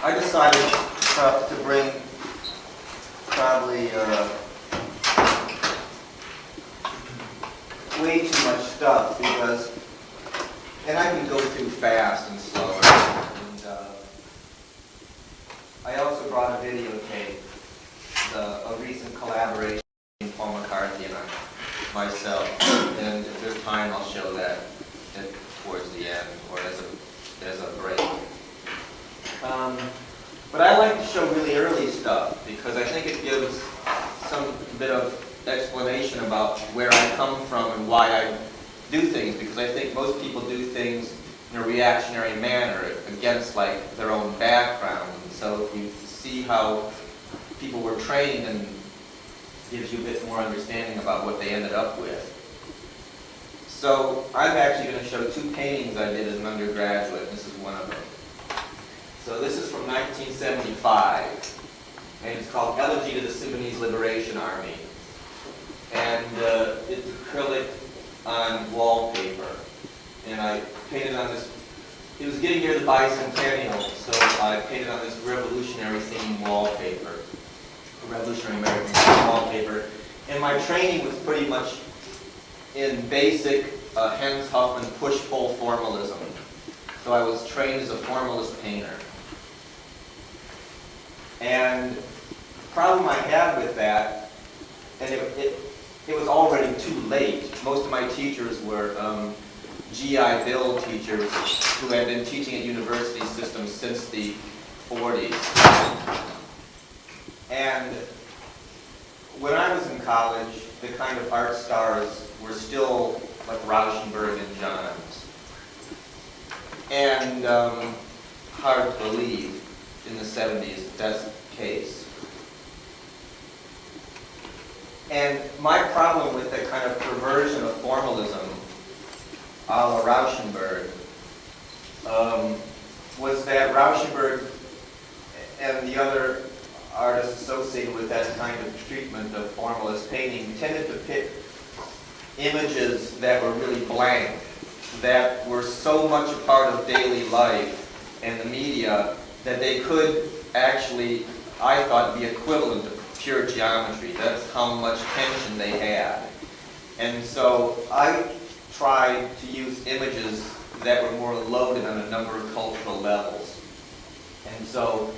I decided to bring probably way too much stuff because, and I can go through fast and slower. And I also brought a videotape, a recent collaboration between Paul McCarthy and myself. And if there's time, I'll show that towards the end or as a break. But I like to show really early stuff because I think it gives some bit of explanation about where I come from and why I do things, because I think most people do things in a reactionary manner against like their own background. And so if you see how people were trained, and gives you a bit more understanding about what they ended up with. So I'm actually going to show two paintings I did as an undergraduate. This is one of them. So this is from 1975, and it's called Elegy to the Sudanese Liberation Army. And it's acrylic on wallpaper. And I painted on this, it was getting near the bicentennial, so I painted on this revolutionary theme wallpaper, revolutionary American theme wallpaper. And my training was pretty much in basic Hans Huffman push-pull formalism. So I was trained as a formalist painter. And the problem I had with that, and it was already too late. Most of my teachers were GI Bill teachers who had been teaching at university systems since the 40s. And when I was in college, the kind of art stars were still like Rauschenberg and Johns. And hard to believe in the 70s that's the case. And my problem with that kind of perversion of formalism, a la Rauschenberg, was that Rauschenberg and the other artists associated with that kind of treatment of formalist painting tended to pick images that were really blank, that were so much a part of daily life and the media that they could actually, I thought, be equivalent to pure geometry. That's how much tension they had. And so I tried to use images that were more loaded on a number of cultural levels. And so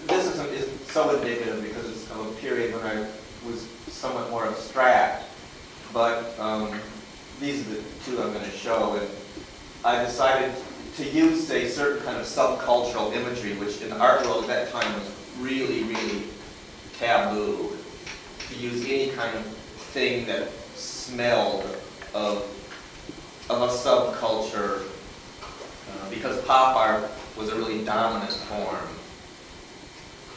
this is so indicative because it's of a period when I was somewhat more abstract. But these are the two I'm going to show. And I decided to use, say, certain kind of subcultural imagery, which in the art world at that time was really, really taboo. To use any kind of thing that smelled of a subculture, because pop art was a really dominant form.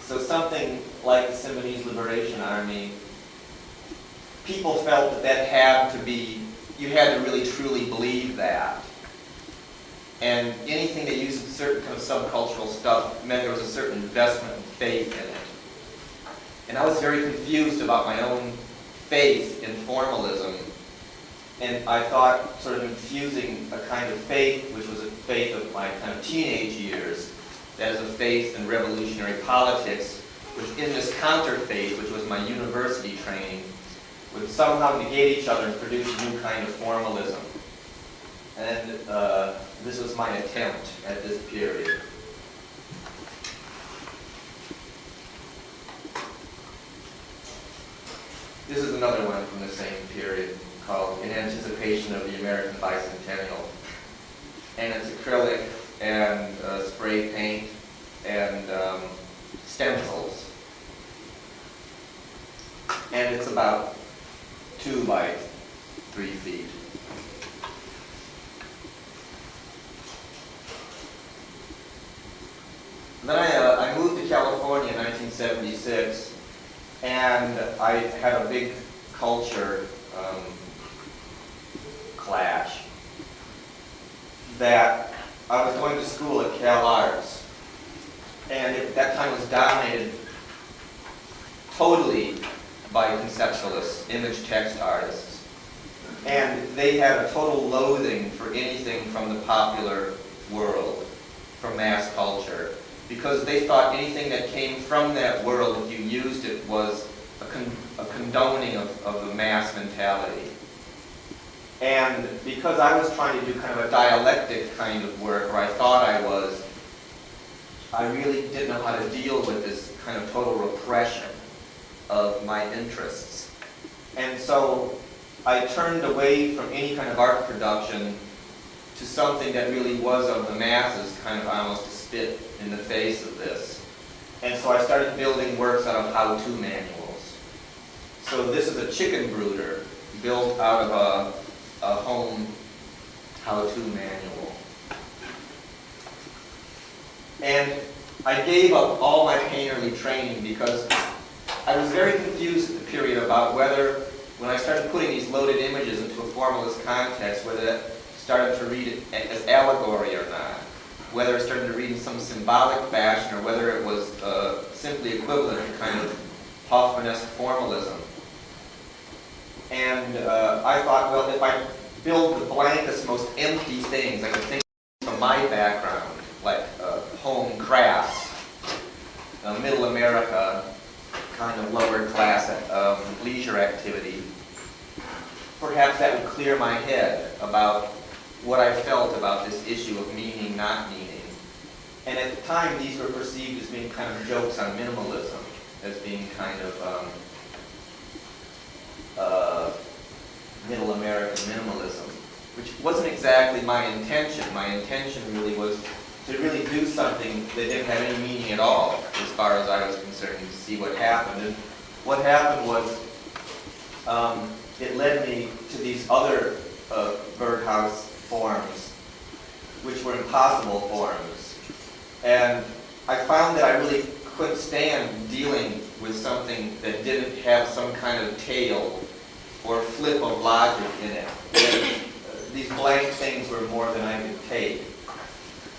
So something like the Sudanese Liberation Army, people felt that had to be, you had to really truly believe that. And anything that used certain kind of subcultural stuff meant there was a certain investment and faith in it. And I was very confused about my own faith in formalism. And I thought sort of infusing a kind of faith, which was a faith of my kind of teenage years, that is a faith in revolutionary politics, within this counterfaith, which was my university training, would somehow negate each other and produce a new kind of formalism. And this was my attempt at this period. This is another one from the same period called In Anticipation of the American Bicentennial. And it's acrylic and spray paint and stencils. And it's about 2 by 3 feet. 76, and I had a big culture clash that I was going to school at Cal Arts, and at that time was dominated totally by conceptualists, image text artists. And they had a total loathing for anything from the popular world, from mass culture, because they thought anything that came from that world, if you used it, was a condoning of the mass mentality. And because I was trying to do kind of a dialectic kind of work, or I thought I was, I really didn't know how to deal with this kind of total repression of my interests. And so I turned away from any kind of art production to something that really was of the masses, kind of almost a spit in the face of this. And so I started building works out of how-to manuals. So this is a chicken brooder built out of a home how-to manual. And I gave up all my painterly training because I was very confused at the period about whether, when I started putting these loaded images into a formalist context, whether that started to read it as allegory or not, whether it started to read in some symbolic fashion, or whether it was simply equivalent to kind of Hoffmanesque formalism. And I thought, well, if I build the blankest, most empty things, I could think from my background, like home crafts, middle America, kind of lower class leisure activity, perhaps that would clear my head about what I felt about this issue of meaning, not meaning. And at the time, these were perceived as being kind of jokes on minimalism, as being kind of middle American minimalism, which wasn't exactly my intention. My intention really was to really do something that didn't have any meaning at all, as far as I was concerned, to see what happened. And what happened was, it led me to these other birdhouse forms, which were impossible forms. And I found that I really couldn't stand dealing with something that didn't have some kind of tail or flip of logic in it. And, these blank things were more than I could take.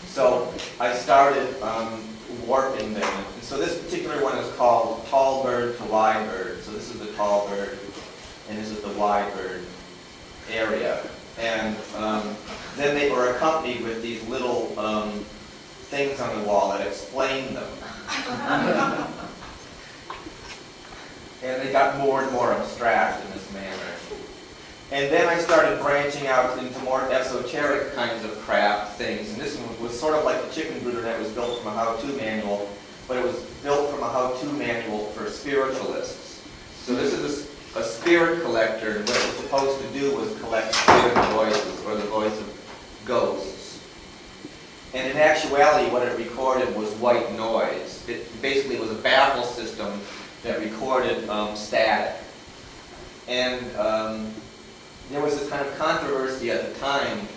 So I started warping them. And so this particular one is called Tall Bird to Wide Bird. So this is the tall bird, and this is the wide bird area. And then they were accompanied with these little things on the wall that explained them. And they got more and more abstract in this manner. And then I started branching out into more esoteric kinds of craft things. And this one was sort of like the chicken brooder that was built from a how-to manual, but it was built from a how-to manual for spiritualists. So this is a spirit collector, and what it was supposed to do was collect spirit voices, or the voice of ghosts. And in actuality, what it recorded was white noise. It basically was a baffle system that recorded static. And there was this kind of controversy at the time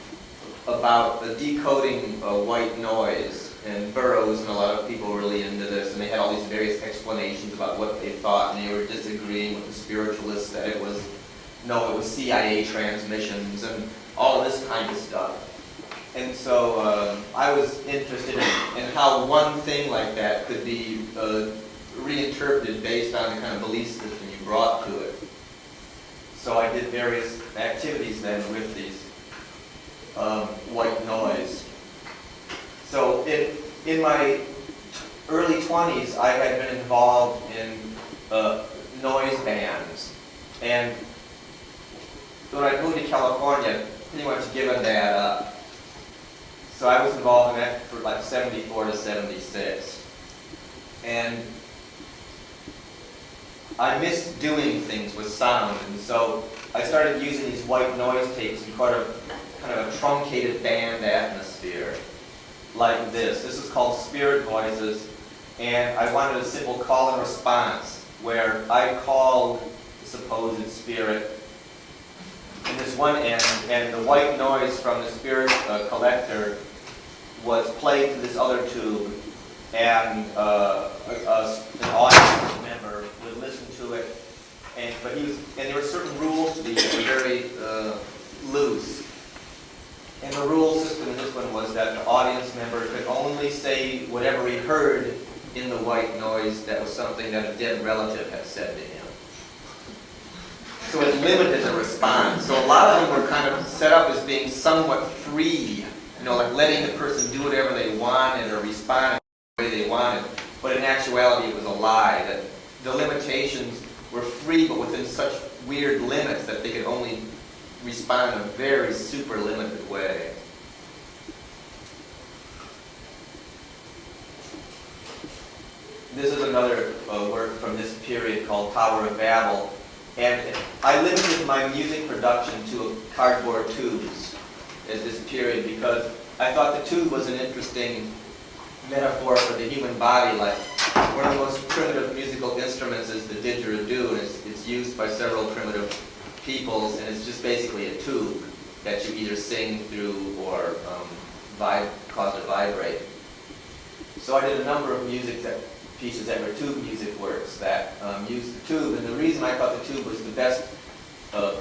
about decoding white noise, and Burroughs and a lot of people were really into this, and they had all these various explanations about what they thought, and they were disagreeing with the spiritualists that it was, no, it was CIA transmissions and all of this kind of stuff. And so I was interested in how one thing like that could be reinterpreted based on the kind of belief system you brought to it. So I did various activities then with these white noise. So in my early 20s, I had been involved in noise bands. And when I moved to California, pretty much given that up. So I was involved in that for like 74 to 76. And I missed doing things with sound, and so I started using these white noise tapes in kind of a truncated band atmosphere, like this. This is called Spirit Voices, and I wanted a simple call and response, where I called the supposed spirit in this one end, and the white noise from the spirit collector was played to this other tube, and an audience member would listen to it, and there were certain rules to these that were very loose. And the rule system in this one was that the audience member could only say whatever he heard in the white noise that was something that a dead relative had said to him. So it limited the response. So a lot of them were kind of set up as being somewhat free, like letting the person do whatever they wanted or respond the way they wanted. But in actuality, it was a lie, that the limitations were free, but within such weird limits that they could only respond in a very super limited way. This is another work from this period called Tower of Babel. And I limited my music production to cardboard tubes at this period because I thought the tube was an interesting metaphor for the human body. Like, one of the most primitive musical instruments is the didgeridoo, and it's used by several primitive peoples, and it's just basically a tube that you either sing through or cause to vibrate. So I did a number of pieces that were tube music works that used the tube, and the reason I thought the tube was the best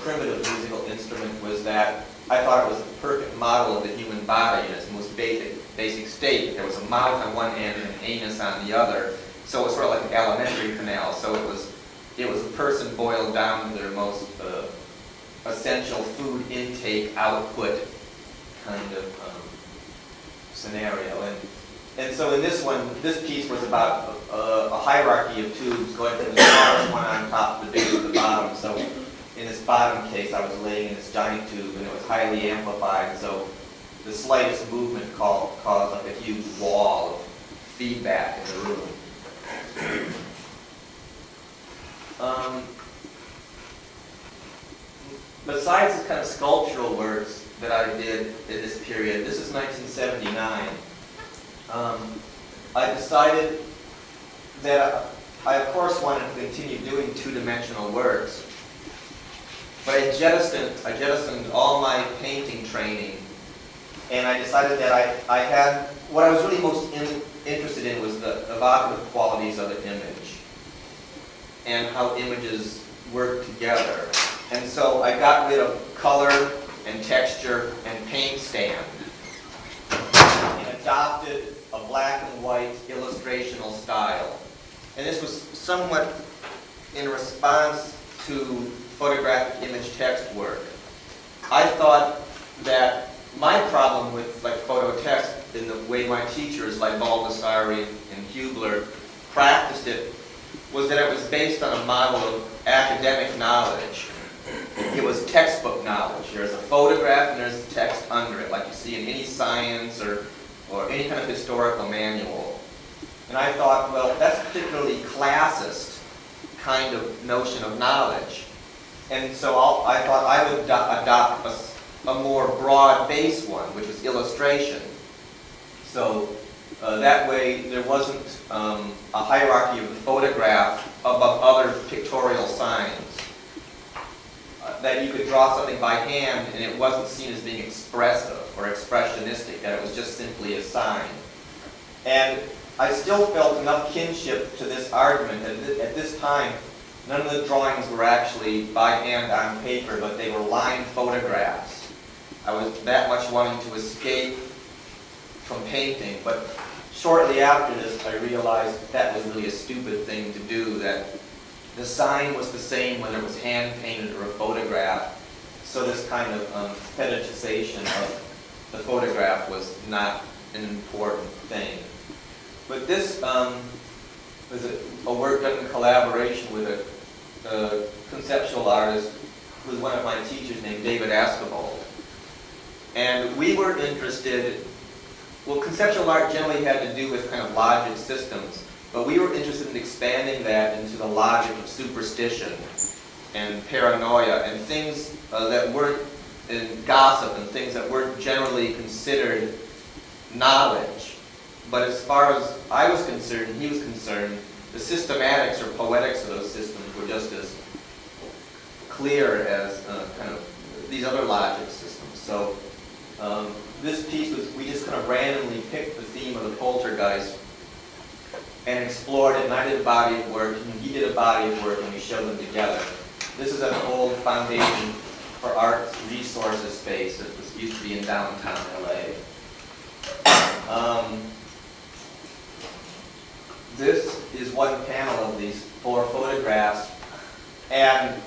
primitive musical instrument was that I thought it was the perfect model of the human body in its most basic state. There was a mouth on one end and an anus on the other, so it was sort of like an alimentary canal. So it was a person boiled down to their most essential food intake output kind of scenario. And so in this one, this piece was about a hierarchy of tubes going from the smallest one on top to the biggest at the bottom. So in this bottom case, I was laying in this giant tube, and it was highly amplified. So the slightest movement caused like a huge wall of feedback in the room. Besides the kind of sculptural works that I did in this period, this is 1979. I decided that I of course wanted to continue doing two-dimensional works, but I jettisoned all my painting training, and I decided that I had, what I was really most interested in was the evocative qualities of the image and how images work together. And so I got rid of color and texture and paint stand and adopted a black and white illustrational style. And this was somewhat in response to photographic image text work. I thought that my problem with photo text in the way my teachers like Baldessari and Hubler practiced it was that it was based on a model of academic knowledge. It was textbook knowledge. There's a photograph and there's text under it, like you see in any science or any kind of historical manual. And I thought, well, that's a particularly classist kind of notion of knowledge. And so I thought I would adopt a more broad-based one, which was illustration. So that way there wasn't a hierarchy of the photograph above other pictorial signs. That you could draw something by hand and it wasn't seen as being expressive or expressionistic, that it was just simply a sign. And I still felt enough kinship to this argument that at this time, none of the drawings were actually by hand on paper, but they were lined photographs. I was that much wanting to escape from painting, but shortly after this, I realized that was really a stupid thing to do, that the sign was the same whether it was hand-painted or a photograph, so this kind of fetishization of the photograph was not an important thing. But this was a work done in collaboration with a conceptual artist who was one of my teachers named David Askevold. And we were interested, well, conceptual art generally had to do with kind of logic systems, but we were interested in expanding that into the logic of superstition and paranoia and things that weren't, and gossip and things that weren't generally considered knowledge. But as far as I was concerned, and he was concerned, the systematics or poetics of those systems were just as clear as kind of these other logic systems. So this piece was, we just kind of randomly picked the theme of the poltergeist and explored it, and I did a body of work, and he did a body of work, and we showed them together. This is an old foundation for art resources space that used to be in downtown LA. This is one panel of these 4 photographs, and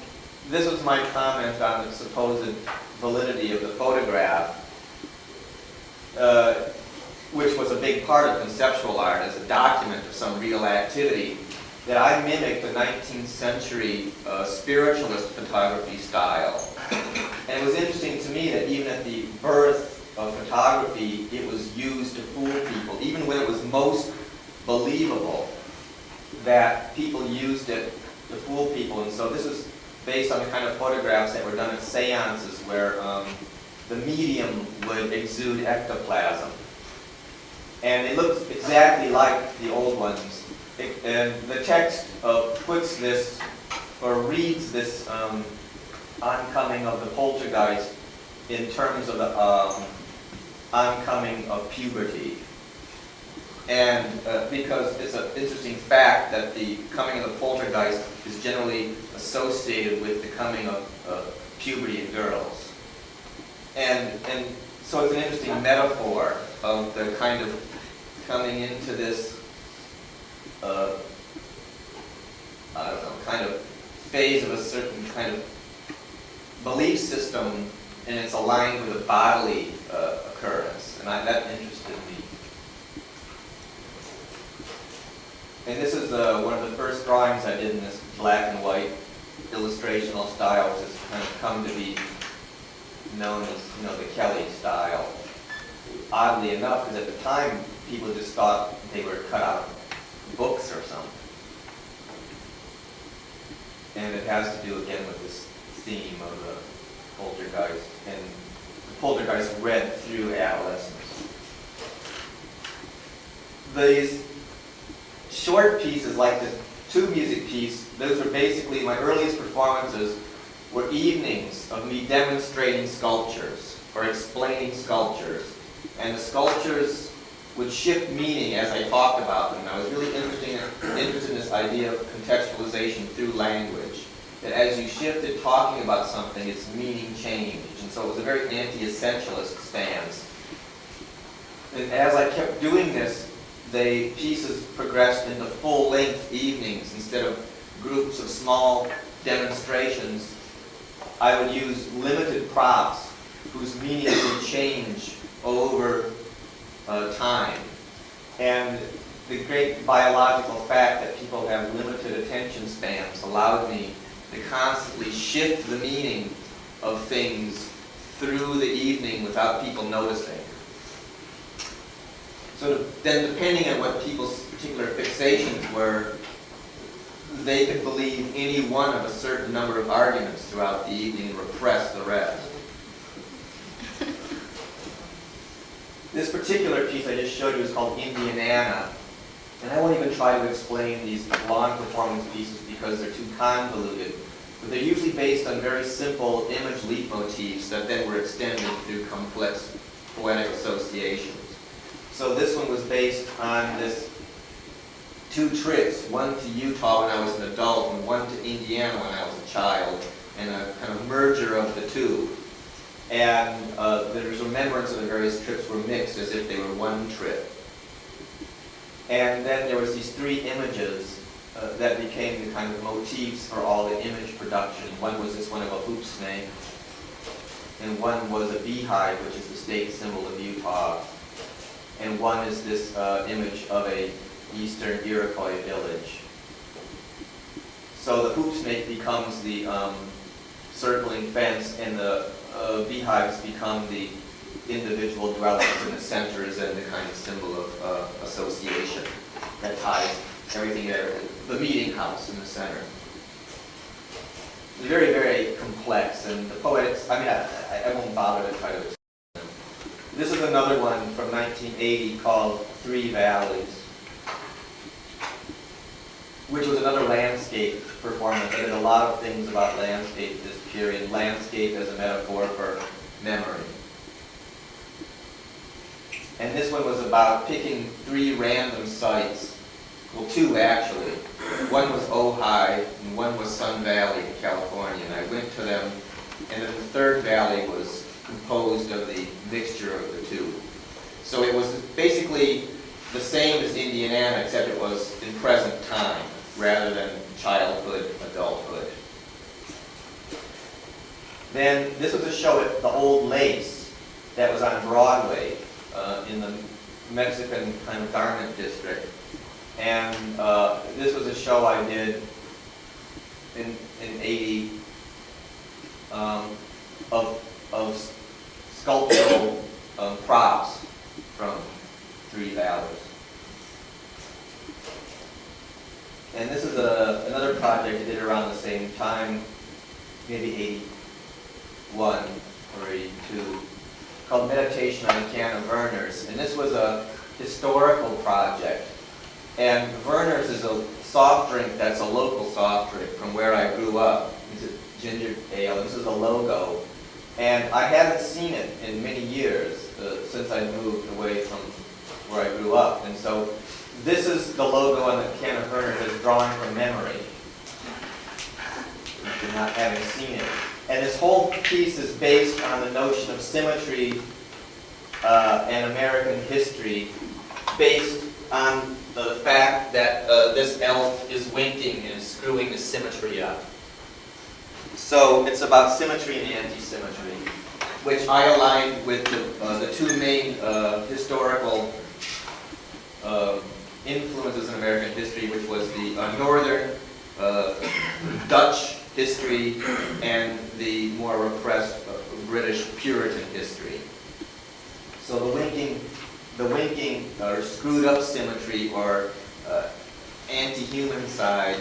this was my comment on the supposed validity of the photograph, which was a big part of conceptual art as a document of some real activity, that I mimicked the 19th century spiritualist photography style. And it was interesting to me that even at the birth of photography, it was used to fool people, even when it was most believable that people used it to fool people. And so this is based on the kind of photographs that were done at seances where the medium would exude ectoplasm. And it looks exactly like the old ones. And the text puts this, or reads this oncoming of the poltergeist in terms of the oncoming of puberty. And because it's an interesting fact that the coming of the poltergeist is generally associated with the coming of puberty in girls. And so it's an interesting metaphor of the kind of coming into this, I don't know, kind of phase of a certain kind of belief system, and it's aligned with a bodily occurrence. And that interested me. And this is one of the first drawings I did in this black and white illustrational style, which has kind of come to be known as, the Kelley style. Oddly enough, because at the time people just thought they were cut out of books or something. And it has to do again with this theme of the poltergeist, and the poltergeist read through adolescence. These short pieces, like the 2 music piece, those were basically my earliest performances, were evenings of me demonstrating sculptures or explaining sculptures. And the sculptures would shift meaning as I talked about them. And I was really interested in this idea of contextualization through language. That as you shifted talking about something, its meaning changed. And so it was a very anti-essentialist stance. And as I kept doing this, the pieces progressed into full-length evenings instead of groups of small demonstrations. I would use limited props whose meanings would change over time. And the great biological fact that people have limited attention spans allowed me to constantly shift the meaning of things through the evening without people noticing. So then, depending on what people's particular fixations were, they could believe any one of a certain number of arguments throughout the evening and repress the rest. This particular piece I just showed you is called Indiana, and I won't even try to explain these long performance pieces because they're too convoluted, but they're usually based on very simple image leitmotifs that then were extended through complex poetic associations. So this one was based on this 2 trips, one to Utah when I was an adult and one to Indiana when I was a child, and a kind of merger of the 2. And there's remembrance of the various trips were mixed as if they were one trip. And then there was these 3 images that became the kind of motifs for all the image production. One was this one of a hoop snake, and one was a beehive, which is the state symbol of Utah. And one is this image of a eastern Iroquois village. So the hoop snake becomes the circling fence, and the beehives become the individual dwellings, and the center is then the kind of symbol of association that ties everything there. The meeting house in the center. It's very, very complex, and the poetics, I won't bother to try to explain. This is another one from 1980 called 3 Valleys, which was another landscape performance. I did a lot of things about landscape this period. Landscape as a metaphor for memory. And this one was about picking 3 random sites well, two actually. One was Ojai, and one was Sun Valley in California, and I went to them, and then the third valley was composed of the mixture of the two. So it was basically the same as Indiana, except it was in present time, rather than childhood, adulthood. Then this was a show at the Old Lace that was on Broadway in the Mexican kind of garment district. And this was a show I did in 80 of sculptural props from Three Valleys. And this is another project I did around the same time, maybe 81 or 82, called Meditation on a Can of Werner's. And this was a historical project. And Werner's is a soft drink that's a local soft drink from where I grew up. It's a ginger ale. This is a logo. And I haven't seen it in many years since I moved away from where I grew up. And so this is the logo on the can of Werner's that's drawn from memory, if you're not having seen it. And this whole piece is based on the notion of symmetry and American history, based on the fact that this elf is winking and screwing the symmetry up. So it's about symmetry and anti-symmetry, which I aligned with the two main historical influences in American history, which was the northern Dutch history and the more repressed British Puritan history. So the winking or screwed up symmetry or anti-human side,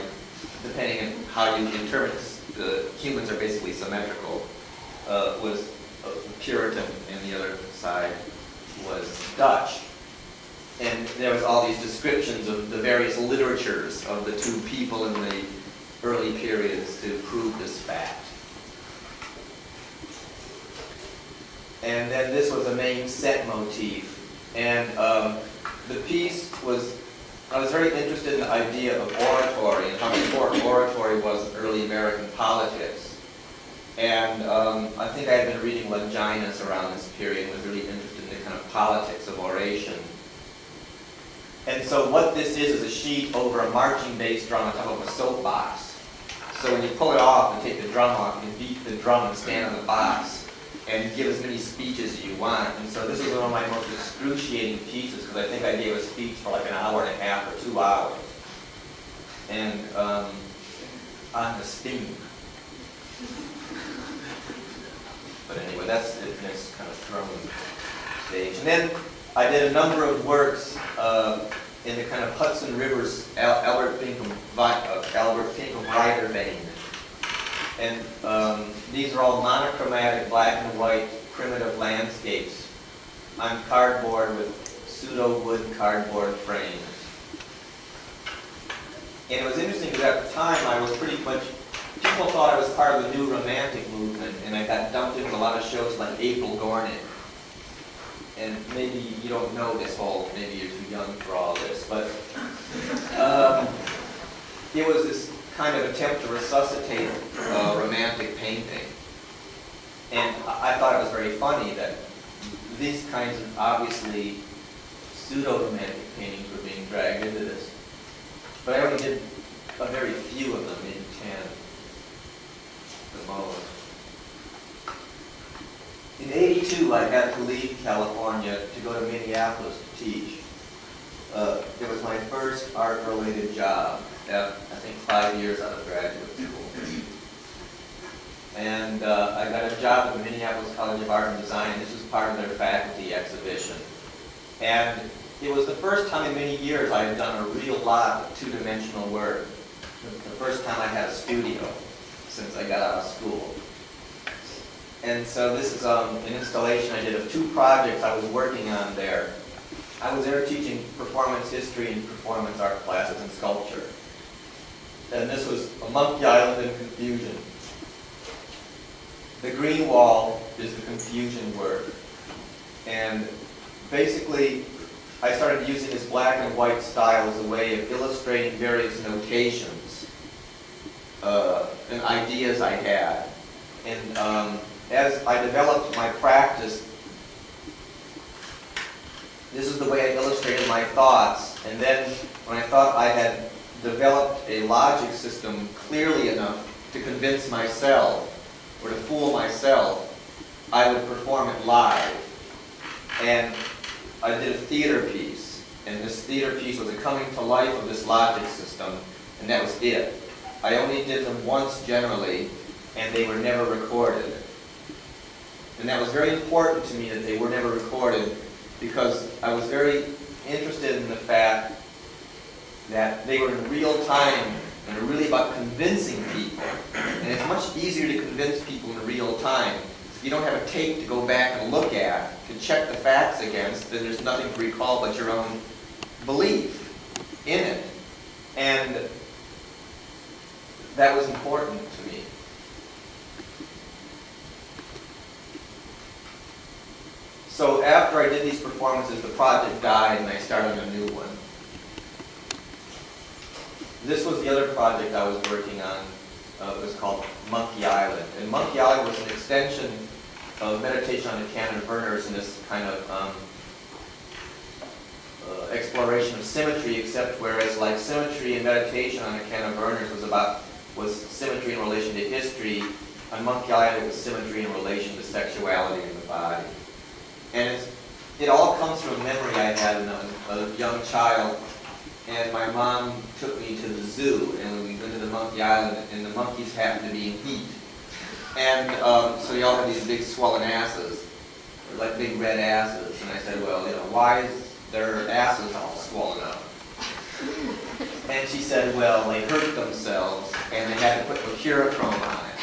depending on how you interpret this, humans are basically symmetrical, was Puritan, and the other side was Dutch. And there was all these descriptions of the various literatures of the two people in the early periods to prove this fact. And then this was a main set motif. And the piece was, I was very interested in the idea of oratory and how important oratory was in early American politics. And I think I had been reading Longinus around this period and was really interested in the kind of politics of oration. And so what this is a sheet over a marching bass drum on top of a soapbox. So when you pull it off and take the drum off, you can beat the drum and stand on the box and give as many speeches as you want. And so this is one of my most excruciating pieces, because I think I gave a speech for like an hour and a half or 2 hours. And on the steam. But anyway, that's the next kind of throne stage. And then I did a number of works in the kind of Hudson Rivers, Albert Pinkham writer vein. And these are all monochromatic black and white primitive landscapes on cardboard with pseudo-wood cardboard frames. And it was interesting because at the time I was pretty much, people thought I was part of the new romantic movement, and I got dumped into a lot of shows like April Gornick. And maybe you don't know this whole, maybe you're too young for all this, but it was this kind of attempt to resuscitate romantic painting. And I thought it was very funny that these kinds of obviously pseudo-romantic paintings were being dragged into this. But I only did a very few of them, maybe 10 the most. In 82, I had to leave California to go to Minneapolis to teach. It was my first art-related job, I think 5 years out of graduate school. And I got a job at the Minneapolis College of Art and Design. This was part of their faculty exhibition. And it was the first time in many years I had done a real lot of two-dimensional work. The first time I had a studio since I got out of school. And so this is an installation I did of 2 projects I was working on there. I was there teaching performance history and performance art classes and sculpture. And this was a Monkey Island and Confusion. The green wall is the confusion work. And basically, I started using this black and white style as a way of illustrating various notations and ideas I had. And as I developed my practice, this is the way I illustrated my thoughts. And then when I thought I had developed a logic system clearly enough to convince myself or to fool myself, I would perform it live. And I did a theater piece, and this theater piece was a coming to life of this logic system, and that was it. I only did them once generally, and they were never recorded. And that was very important to me that they were never recorded, because I was very interested in the fact that they were in real time and are really about convincing people. And it's much easier to convince people in real time. If you don't have a tape to go back and look at, to check the facts against, then there's nothing to recall but your own belief in it. And that was important to me. So after I did these performances, the project died and I started a new one. This was the other project I was working on. It was called Monkey Island. And Monkey Island was an extension of Meditation on the Can of Burners and this kind of exploration of symmetry, except whereas like symmetry and meditation on the Can of Burners was symmetry in relation to history, on Monkey Island it was symmetry in relation to sexuality in the body. And it all comes from a memory I had when I was a young child. And my mom took me to the zoo, and we went to the Monkey Island, and the monkeys happened to be in heat. And so they all had these big swollen asses, or like big red asses. And I said, well, why is their asses all swollen up? And she said, well, they hurt themselves, and they had to put mercurochrome on it.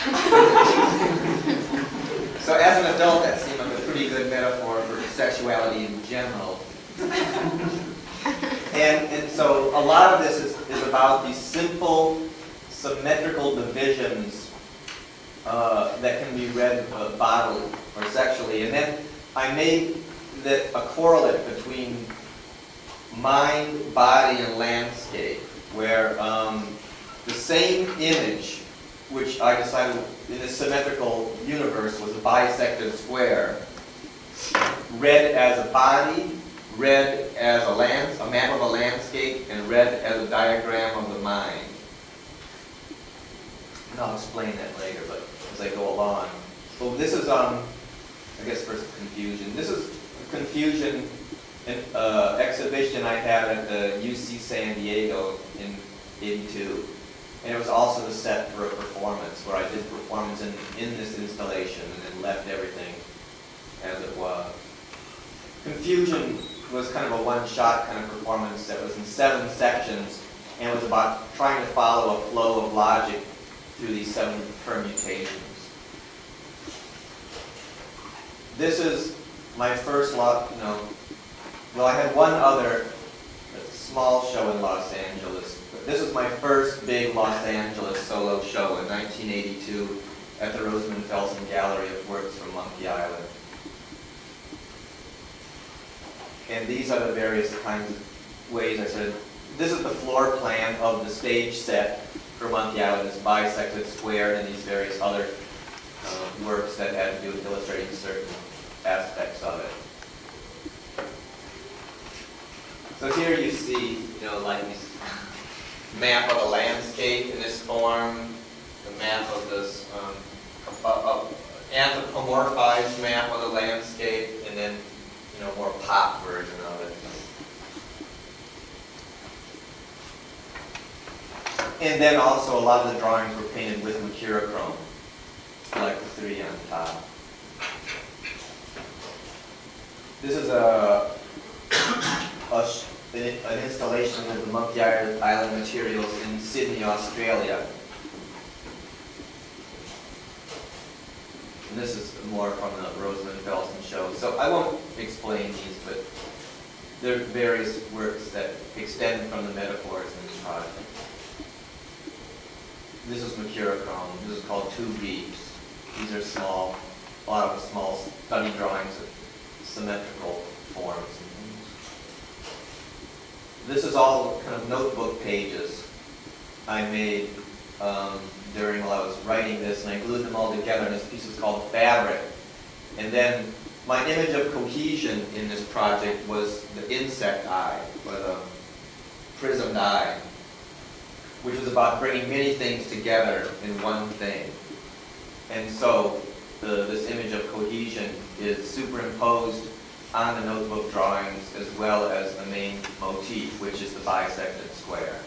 So as an adult, that seemed like a pretty good metaphor for sexuality in general. And so a lot of this is about these simple symmetrical divisions that can be read bodily or sexually. And then I made a correlate between mind, body, and landscape, where the same image, which I decided in this symmetrical universe was a bisected square, read as a body, read as a map of a landscape, and read as a diagram of the mind. And I'll explain that later, but as I go along. So this is, I guess first confusion. This is a confusion exhibition I had at the UC San Diego in '82. And it was also the set for a performance, where I did performance in this installation and then left everything as it was. Confusion was kind of a one-shot kind of performance that was in 7 sections, and it was about trying to follow a flow of logic through these 7 permutations. This is my first well, I had one other small show in Los Angeles, but this was my first big Los Angeles solo show in 1982 at the Rosamund Felsen Gallery of Works from Monkey Island. And these are the various kinds of ways I said, this is the floor plan of the stage set for Monkey Island, this bisected square and these various other works that had to do with illustrating certain aspects of it. So here you see, like this map of a landscape in this form, the map of this anthropomorphized map of the landscape, and then more pop version of it. And then also a lot of the drawings were painted with mercurochrome, like the 3 on top. This is an installation of the Monkey Island materials in Sydney, Australia. And this is more from the Rosamund Felsen show. So I won't explain these, but there are various works that extend from the metaphors in this project. This is mercurochrome. This is called 2 beeps. These are small, a lot of small study drawings of symmetrical forms and things. this is all kind of notebook pages I made during while I was writing this, and I glued them all together, and this piece is called Fabric. And then my image of cohesion in this project was the insect eye, or the prismed eye, which was about bringing many things together in one thing. And so this image of cohesion is superimposed on the notebook drawings as well as the main motif, which is the bisected square.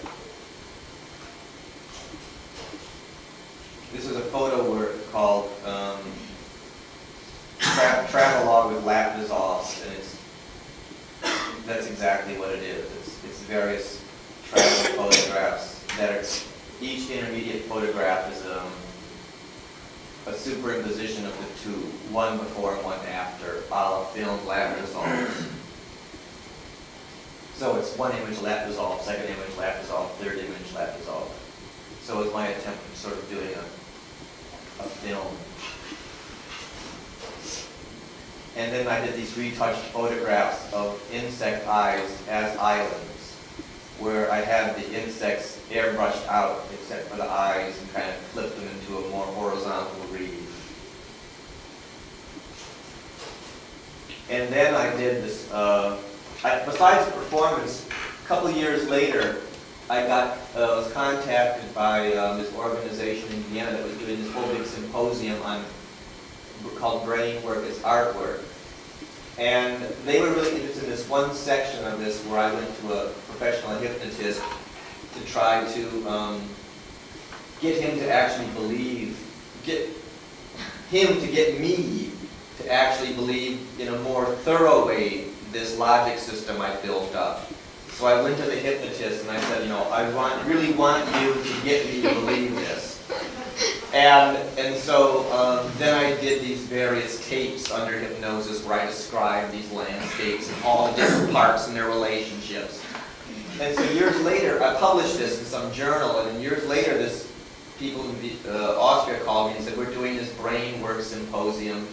This is a photo called Travelogue with Lap Dissolves, and that's exactly what it is. It's various travel photographs that are, each intermediate photograph is a superimposition of the two, one before and one after, a la film lap dissolves. So it's one image lap dissolve, second image lap dissolve, third image lap dissolve. So it was my attempt at sort of doing a film. And then I did these retouched photographs of insect eyes as islands, where I had the insects airbrushed out except for the eyes and kind of flipped them into a more horizontal reef. And then I did this, besides the performance, a couple of years later, I was contacted by this organization in Vienna that was doing this whole big symposium called Brain Work as Artwork. And they were really interested in this one section of this where I went to a professional hypnotist to try to get him to actually believe, get me to actually believe in a more thorough way this logic system I built up. So I went to the hypnotist and I said, you know, I really want you to get me to believe this. And so then I did these various tapes under hypnosis where I described these landscapes and all the different parts and their relationships. And so years later, I published this in some journal, and then years later, people in Austria called me and said, we're doing this brain work symposium,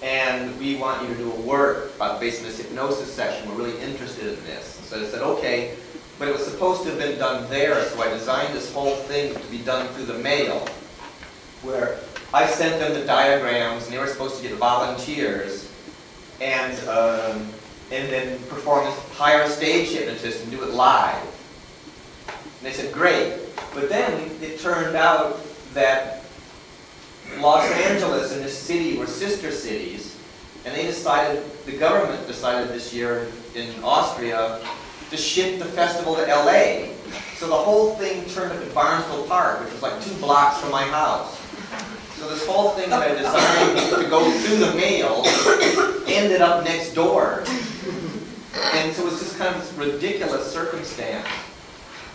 and we want you to do a work based on this hypnosis section. We're really interested in this. So I said, okay, but it was supposed to have been done there, so I designed this whole thing to be done through the mail, where I sent them the diagrams, and they were supposed to get volunteers, and then hire a stage hypnotist and do it live. And they said, great. But then it turned out that Los Angeles and this city were sister cities, and the government decided this year in Austria to shift the festival to LA. So the whole thing turned up at Barnesville Park, which was like 2 blocks from my house. So this whole thing that I designed to go through the mail ended up next door. And so it was just kind of this ridiculous circumstance.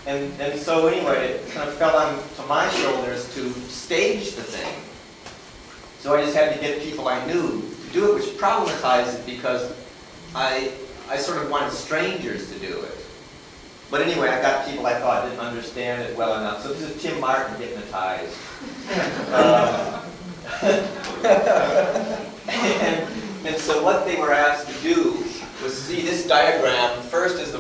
And so anyway, it kind of fell onto my shoulders to stage the thing. So I just had to get people I knew to do it, which problematized it because I sort of wanted strangers to do it. But anyway, I got people I thought didn't understand it well enough. So this is Tim Martin hypnotized. And so what they were asked to do was see this diagram first as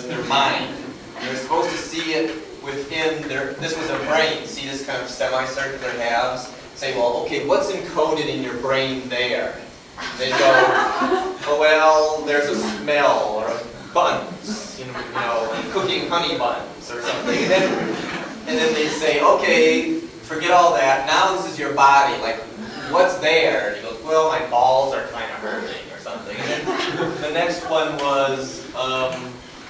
their mind. And they're supposed to see it within this was a brain. See this kind of semicircular halves? Say, well, okay, what's encoded in your brain there? They go, oh, well, there's a smell or buns, you know, cooking honey buns or something. And then they say, okay, forget all that. Now this is your body. Like, what's there? And he goes, well, my balls are kind of hurting or something. And then the next one was,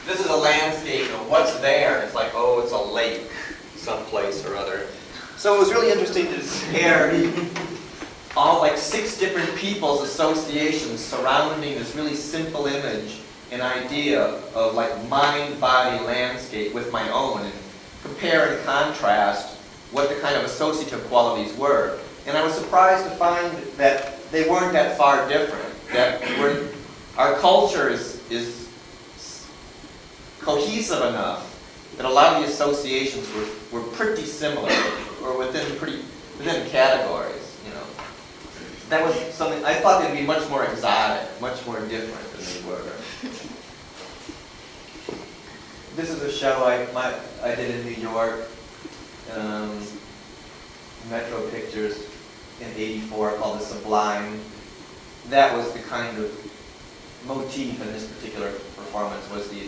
this is a landscape. And what's there? It's like, oh, it's a lake someplace or other. So it was really interesting to compare all like 6 different people's associations surrounding this really simple image, an idea of like mind-body landscape with my own, and compare and contrast what the kind of associative qualities were. And I was surprised to find that they weren't that far different, that our culture is cohesive enough that a lot of the associations were pretty similar, or within categories, you know. That was something, I thought they'd be much more exotic, much more different than they were. this is a show I did in New York, Metro Pictures in '84 called The Sublime. That was the kind of motif in this particular performance, was the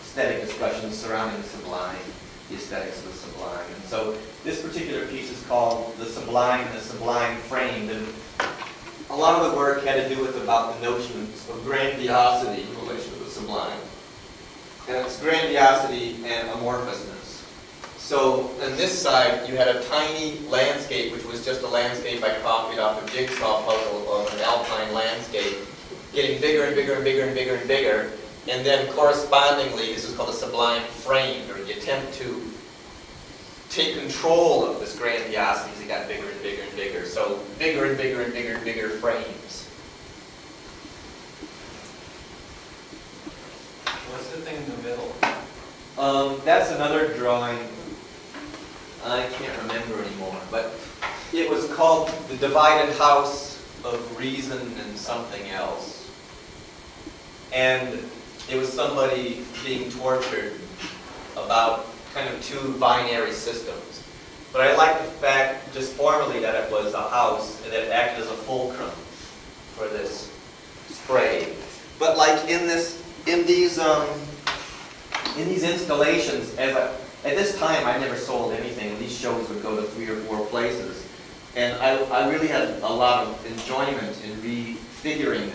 aesthetic discussions surrounding the sublime, the aesthetics of the sublime. And so this particular piece is called The Sublime and the Sublime Framed. And a lot of the work had to do with about the notion of grandiosity in relation to the sublime. And it's grandiosity and amorphousness. So on this side, you had a tiny landscape, which was just a landscape I copied off a jigsaw puzzle of an alpine landscape, getting bigger and bigger and bigger and bigger and bigger. And then correspondingly, this is called a sublime frame, or the attempt to take control of this grandiosity as it got bigger and bigger and bigger. So bigger and bigger and bigger and bigger frames. What's the thing in the middle? That's another drawing. I can't remember anymore, but it was called The Divided House of Reason and Something Else. And it was somebody being tortured about kind of two binary systems. But I like the fact, just formally, that it was a house and that it acted as a fulcrum for this spray. But like in these installations, at this time I never sold anything, and these shows would go to 3 or 4 places. And I really had a lot of enjoyment in refiguring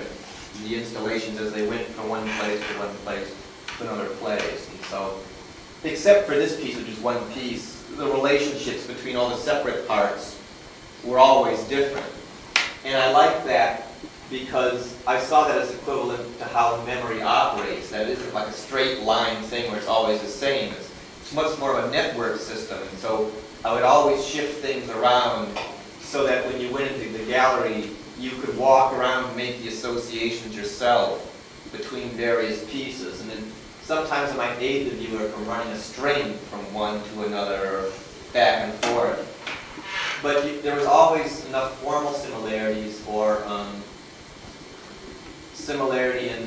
the installations as they went from one place to another place. And so, except for this piece, which is one piece, the relationships between all the separate parts were always different. And I like that because I saw that as equivalent to how memory operates. That it isn't like a straight line thing where it's always the same. It's much more of a network system. And so I would always shift things around so that when you went into the gallery, you could walk around and make the associations yourself between various pieces. And then sometimes it might aid the viewer from running a string from one to another, or back and forth. But there was always enough formal similarities or similarity in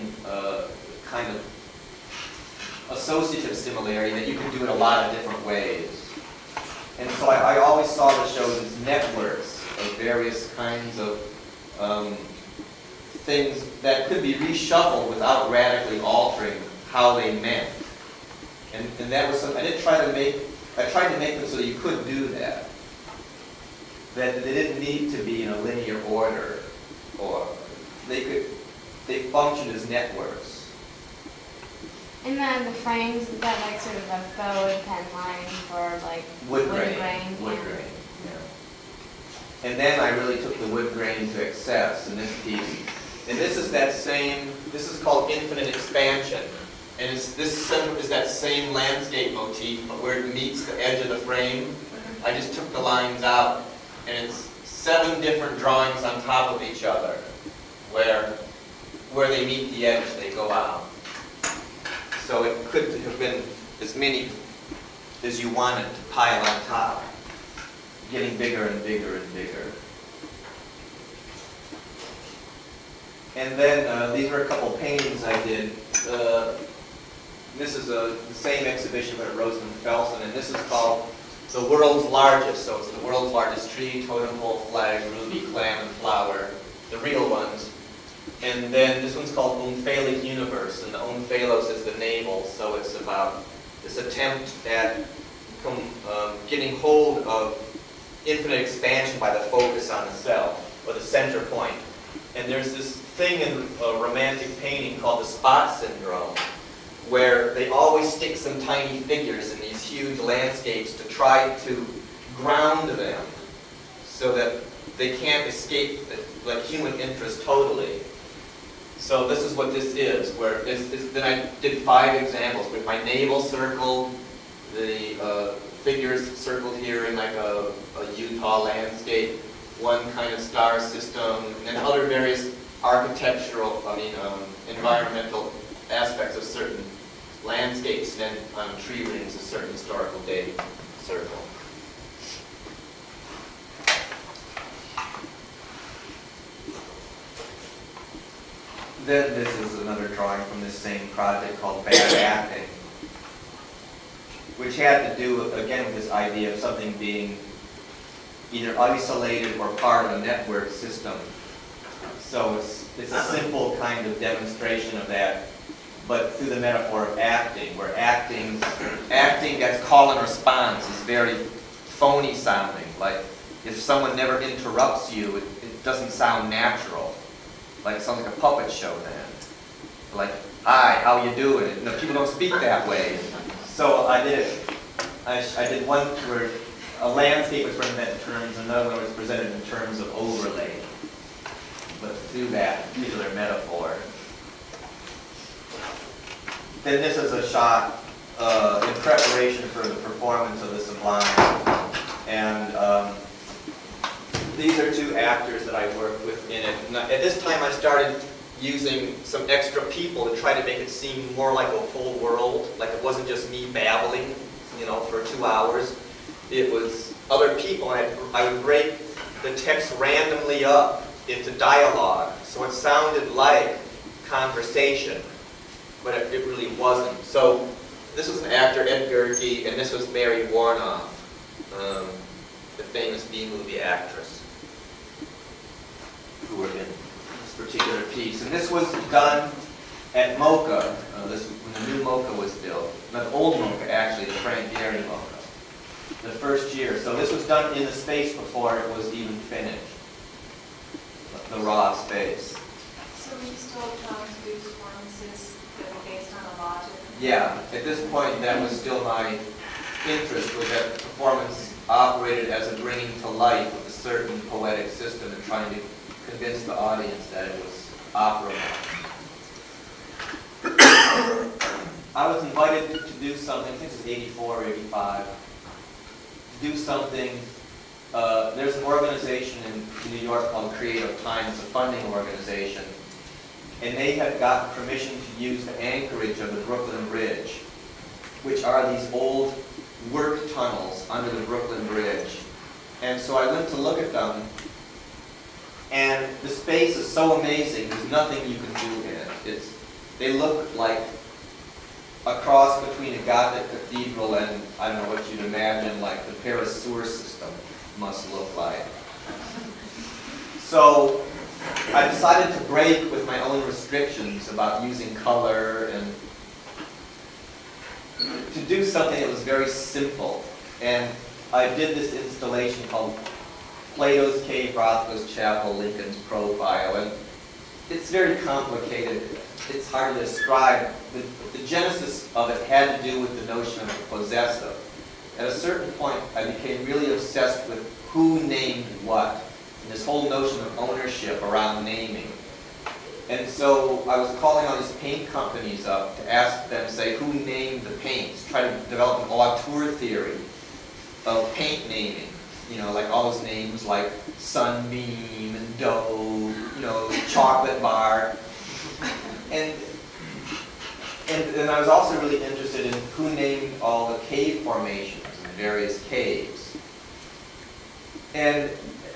kind of associative similarity that you could do in a lot of different ways. And so I always saw the shows as networks of various kinds of things that could be reshuffled without radically altering how they meant. And that was something I tried to make them so that you could do that. That they didn't need to be in a linear order, or they functioned as networks. And then the frames, is that like sort of a bowed pen line for like wood grain? grain, yeah. And then I really took the wood grain to excess in this piece. And this is this is called infinite expansion. And this is that same landscape motif, but where it meets the edge of the frame. I just took the lines out, and it's 7 different drawings on top of each other, where they meet the edge, they go out. So it could have been as many as you wanted to pile on top, getting bigger and bigger and bigger. And then these were a couple paintings I did. This is the same exhibition but at Rosamund Felsen, and this is called The World's Largest. So it's the world's largest tree, totem pole, flag, ruby, clam, and flower, the real ones. And then this one's called Omphalic Universe, and the omphalos is the navel, so it's about this attempt at getting hold of infinite expansion by the focus on the self, or the center point. And there's this thing in romantic painting called the spot syndrome, where they always stick some tiny figures in these huge landscapes to try to ground them so that they can't escape like human interest totally. So this is what this is, where then I did 5 examples with my navel circled, the figures circled here in like a Utah landscape, one kind of star system, and other various architectural, environmental aspects of certain landscapes, and then on tree rings a certain historical date circle. Then this is another drawing from this same project called Bad Acting. which had to do, again, with this idea of something being either isolated or part of a network system. So it's a simple kind of demonstration of that, but through the metaphor of acting, where acting that's call and response is very phony sounding. Like if someone never interrupts you, it doesn't sound natural. Like it sounds like a puppet show then. Like, hi, how you doing? And, people don't speak that way. So I did one where a landscape was presented in terms, another one was presented in terms of overlay. But through that particular metaphor. Then this is a shot in preparation for the performance of the Sublime. And these are two actors that I worked with in it. And at this time I started using some extra people to try to make it seem more like a full world, like it wasn't just me babbling, for 2 hours. It was other people. I would break the text randomly up into dialogue, so it sounded like conversation, but it really wasn't. So this was an actor, Ed Gerke, and this was Mary Warnoff, the famous B-movie actress, who were in this particular piece. And this was done at MoCA, when the new MoCA was built. Not the old MoCA, actually, the Frank Gehry MoCA, the first year. So this was done in the space before it was even finished, the raw space. So were you still trying to do performances that were based on a logic? Yeah, at this point that was still my interest, was that the performance operated as a bringing to life of a certain poetic system and trying to convince the audience that it was operable. I was invited to do something, I think it was 84 or 85, to do something. There's an organization in New York called Creative Time. It's a funding organization. And they had gotten permission to use the anchorage of the Brooklyn Bridge, which are these old work tunnels under the Brooklyn Bridge. And so I went to look at them, and the space is so amazing, there's nothing you can do in it. They look like a cross between a Gothic cathedral and, I don't know what you'd imagine, like the Paris sewer system must look like. So I decided to break with my own restrictions about using color and to do something that was very simple. And I did this installation called Plato's Cave, Rothko's Chapel, Lincoln's Profile. And it's very complicated. It's hard to describe. The genesis of it had to do with the notion of the possessive. At a certain point, I became really obsessed with who named what, and this whole notion of ownership around naming. And so I was calling all these paint companies up to ask them, say, who named the paints, try to develop an auteur theory of paint naming. Like all those names like Sunbeam and Doe, Chocolate Bar. And I was also really interested in who named all the cave formations in various caves. And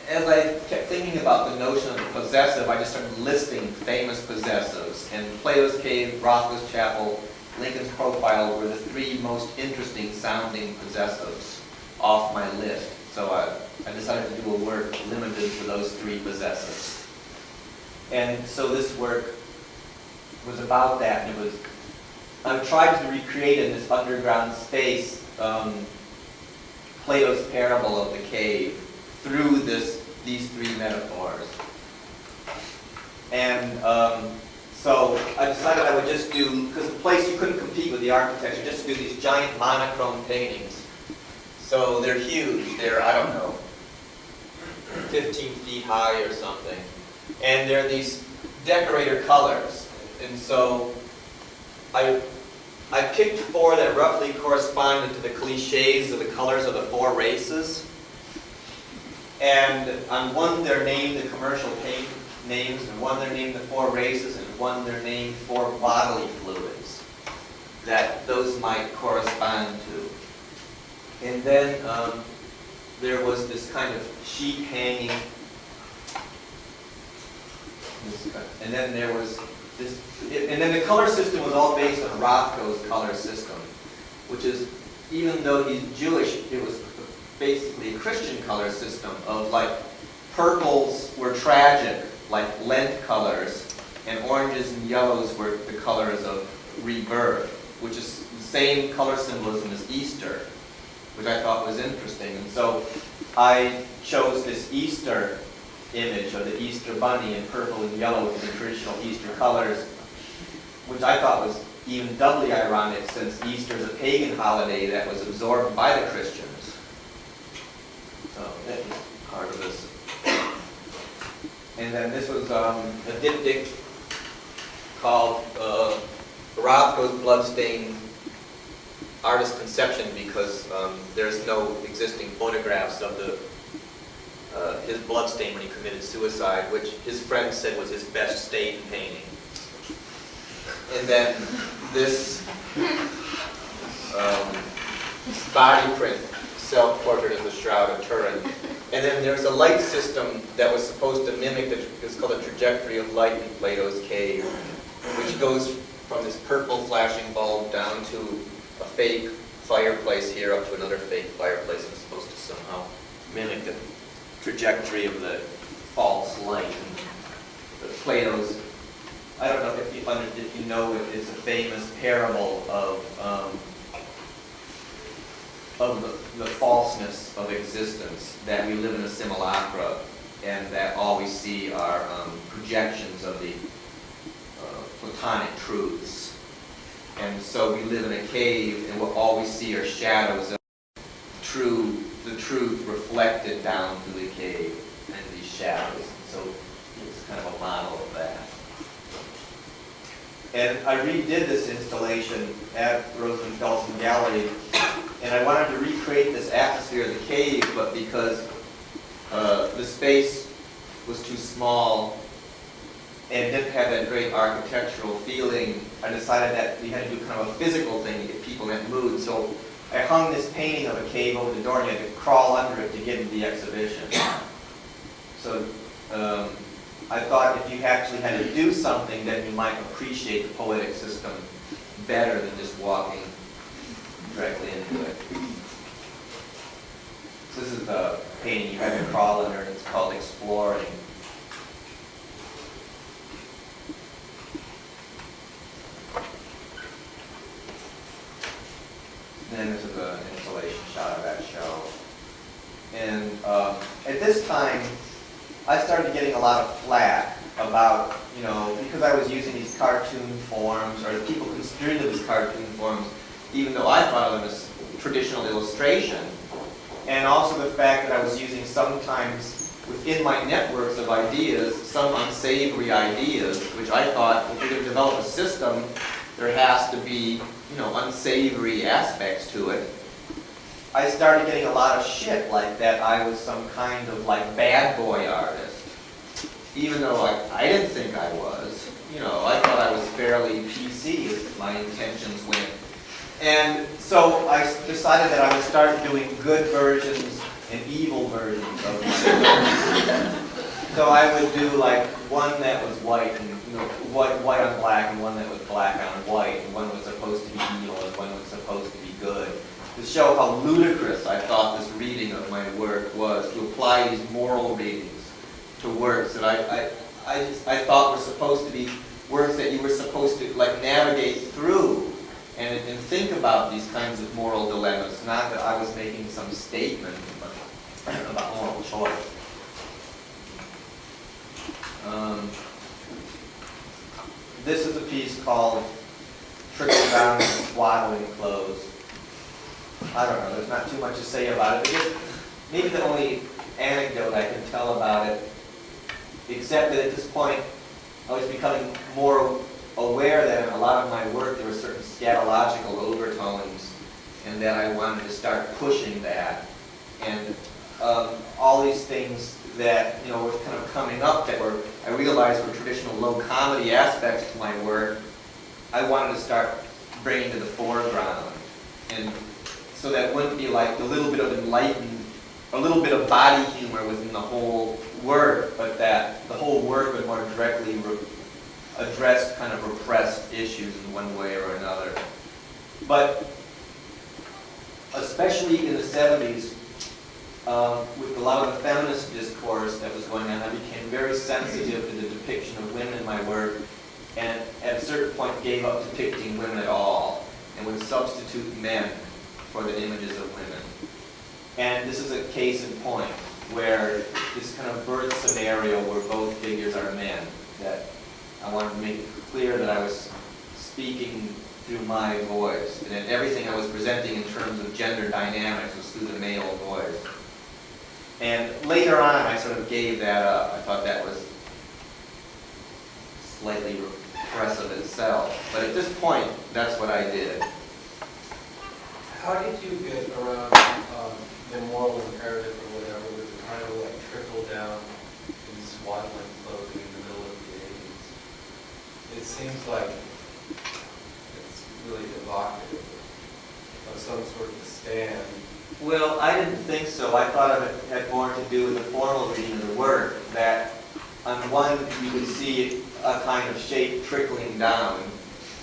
as I kept thinking about the notion of the possessive, I just started listing famous possessives. And Plato's Cave, Rothko's Chapel, Lincoln's Profile were the three most interesting sounding possessives off my list. So I decided to do a work limited to those three possessives. And so this work was about that. And I tried to recreate in this underground space Plato's parable of the cave through these three metaphors. And so I decided I would just do, because the place you couldn't compete with the architecture, just do these giant monochrome paintings. So they're huge. They're, I don't know, 15 feet high or something. And they're these decorator colors. And so I picked four that roughly corresponded to the cliches of the colors of the four races. And on one they're named the commercial paint names, and one they're named the four races, and one they're named four bodily fluids that those might correspond to. And then there was this kind of sheet hanging, and then there was this, and then the color system was all based on Rothko's color system, which is even though he's Jewish, it was basically a Christian color system of like purples were tragic, like Lent colors, and oranges and yellows were the colors of rebirth, which is the same color symbolism as Easter, which I thought was interesting. And so I chose this Easter image of the Easter bunny in purple and yellow with the traditional Easter colors, which I thought was even doubly ironic since Easter is a pagan holiday that was absorbed by the Christians. So that was part of this. And then this was a diptych called Rothko's Bloodstained Artist Conception, because there's no existing photographs of his bloodstain when he committed suicide, which his friend said was his best stain painting. And then this body print, self-portrait of the Shroud of Turin. And then there's a light system that was supposed to mimic, it's called the trajectory of light in Plato's cave, which goes from this purple flashing bulb down to a fake fireplace here up to another fake fireplace, and it's supposed to somehow mimic the trajectory of the false light. And Plato's, I don't know if you know it, it's a famous parable of the falseness of existence, that we live in a simulacra, and that all we see are projections of the Platonic truths. And so we live in a cave, and all we see are shadows of the truth reflected down through the cave and these shadows. And so it's kind of a model of that. And I redid this installation at Rosenfels Gallery, and I wanted to recreate this atmosphere of the cave, but because the space was too small and didn't have that great architectural feeling, I decided that we had to do kind of a physical thing to get people in that mood. So I hung this painting of a cave over the door, and you had to crawl under it to get into the exhibition. So I thought if you actually had to do something, then you might appreciate the poetic system better than just walking directly into it. So this is the painting you had to crawl under, and it's called Exploring. And then this is an installation shot of that show. And at this time, I started getting a lot of flack about, because I was using these cartoon forms, or people construed them as cartoon forms, even though I thought of them as traditional illustration. And also the fact that I was using sometimes within my networks of ideas, some unsavory ideas, which I thought, if you're going to develop a system, there has to be, unsavory aspects to it. I started getting a lot of shit like that I was some kind of bad boy artist. Even though I didn't think I was. I thought I was fairly PC as my intentions went. And so I decided that I would start doing good versions and evil versions of my work. So I would do one that was white and white on black, and one that was black on white, and one was supposed to be evil and one was supposed to be good. To show how ludicrous I thought this reading of my work was, to apply these moral readings to works that I thought were supposed to be works that you were supposed to navigate through and think about these kinds of moral dilemmas. Not that I was making some statement about moral choice. This is a piece called Trickle Down Swaddling Clothes. I don't know, there's not too much to say about it. Maybe the only anecdote I can tell about it, except that at this point I was becoming more aware that in a lot of my work there were certain scatological overtones, and that I wanted to start pushing that. And all these things that were kind of coming up that I realized were traditional low comedy aspects to my work, I wanted to start bringing to the foreground. And so that wouldn't be a little bit of enlightened, a little bit of body humor within the whole work, but that the whole work would more directly address kind of repressed issues in one way or another. But especially in the 70s, with a lot of the feminist discourse that was going on, I became very sensitive to the depiction of women in my work, and at a certain point gave up depicting women at all, and would substitute men for the images of women. And this is a case in point, where this kind of birth scenario where both figures are men, that I wanted to make it clear that I was speaking through my voice, and that everything I was presenting in terms of gender dynamics was through the male voice. And later on, I sort of gave that up. I thought that was slightly repressive itself. But at this point, that's what I did. How did you get around the moral imperative or whatever with the kind of like trickle down in swaddling clothing in the middle of the 80s? It seems like it's really evocative of some sort of a stand. Well, I didn't think so. I thought it had more to do with the formal reading of the work, that on one you would see a kind of shape trickling down,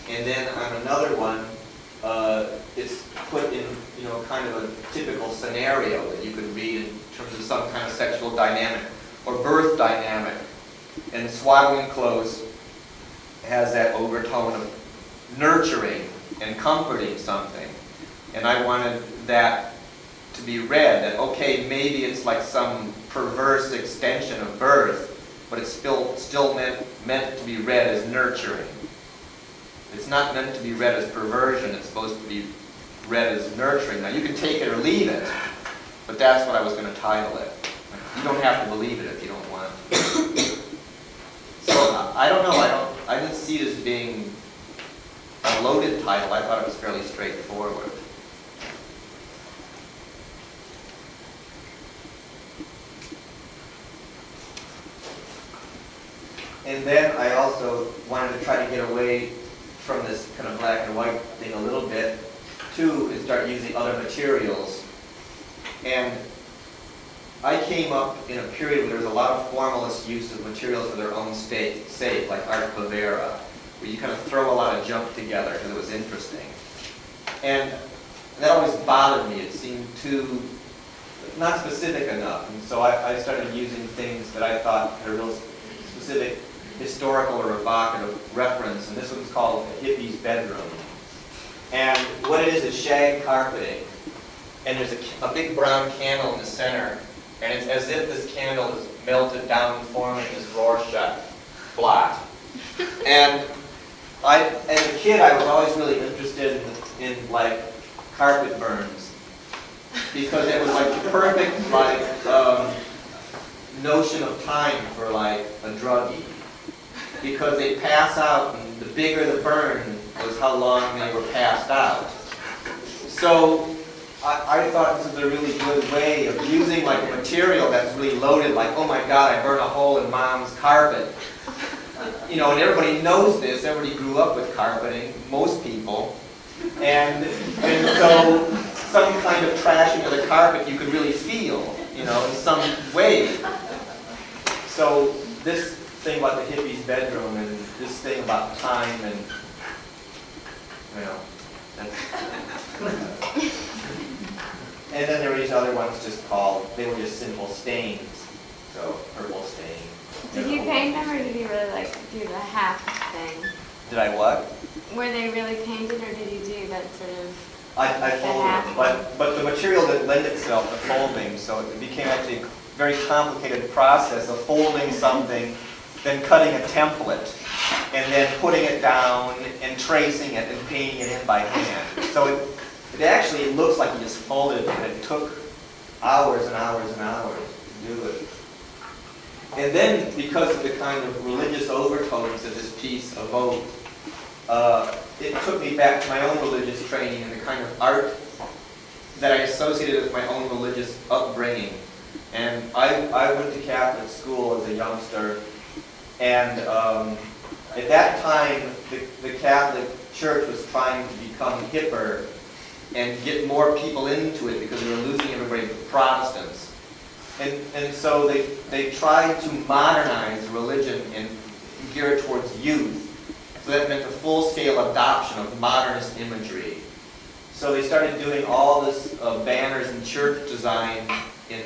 and then on another one it's put in, kind of a typical scenario that you could read in terms of some kind of sexual dynamic or birth dynamic. And swaddling clothes has that overtone of nurturing and comforting something. And I wanted that to be read, that okay, maybe it's like some perverse extension of birth, but it's still meant to be read as nurturing. It's not meant to be read as perversion, it's supposed to be read as nurturing. Now you can take it or leave it, but that's what I was going to title it. You don't have to believe it if you don't want to. So I don't know, I didn't see it as being a loaded title. I thought it was fairly straightforward. And then I also wanted to try to get away from this kind of black and white thing a little bit, too, and start using other materials. And I came up in a period where there was a lot of formalist use of materials for their own sake, like Art Bavera, where you kind of throw a lot of junk together because it was interesting. And that always bothered me. It seemed too not specific enough. And so I started using things that I thought had a real specific historical or evocative reference, and this one's called A Hippie's Bedroom. And what it is shag carpeting, and there's a big brown candle in the center, and it's as if this candle is melted down, forming this Rorschach blot. And as a kid, I was always really interested in like carpet burns, because it was like the perfect notion of time for like a druggie, because they pass out, and the bigger the burn was how long they were passed out. So I thought this was a really good way of using like a material that's really loaded, like, oh my God, I burned a hole in Mom's carpet. And everybody knows this. Everybody grew up with carpeting, most people. And so some kind of trashing of the carpet you could really feel, in some way. So this thing about the hippie's bedroom and this thing about time and, and then there were these other ones they were just simple stains. So purple stain. Did you paint them, or did you really do the half thing? Did I what? Were they really painted, or did you do that sort of? I folded them, but the material didn't lend itself to folding, so it became actually a very complicated process of folding something, then cutting a template, and then putting it down and tracing it and painting it in by hand. So it actually looks like you just folded it, and it took hours and hours and hours to do it. And then, because of the kind of religious overtones that this piece evoked, it took me back to my own religious training and the kind of art that I associated with my own religious upbringing. And I went to Catholic school as a youngster, and at that time, the Catholic Church was trying to become hipper and get more people into it because they were losing everybody to Protestants. And so they tried to modernize religion and gear it towards youth. So that meant a full-scale adoption of modernist imagery. So they started doing all this banners and church design in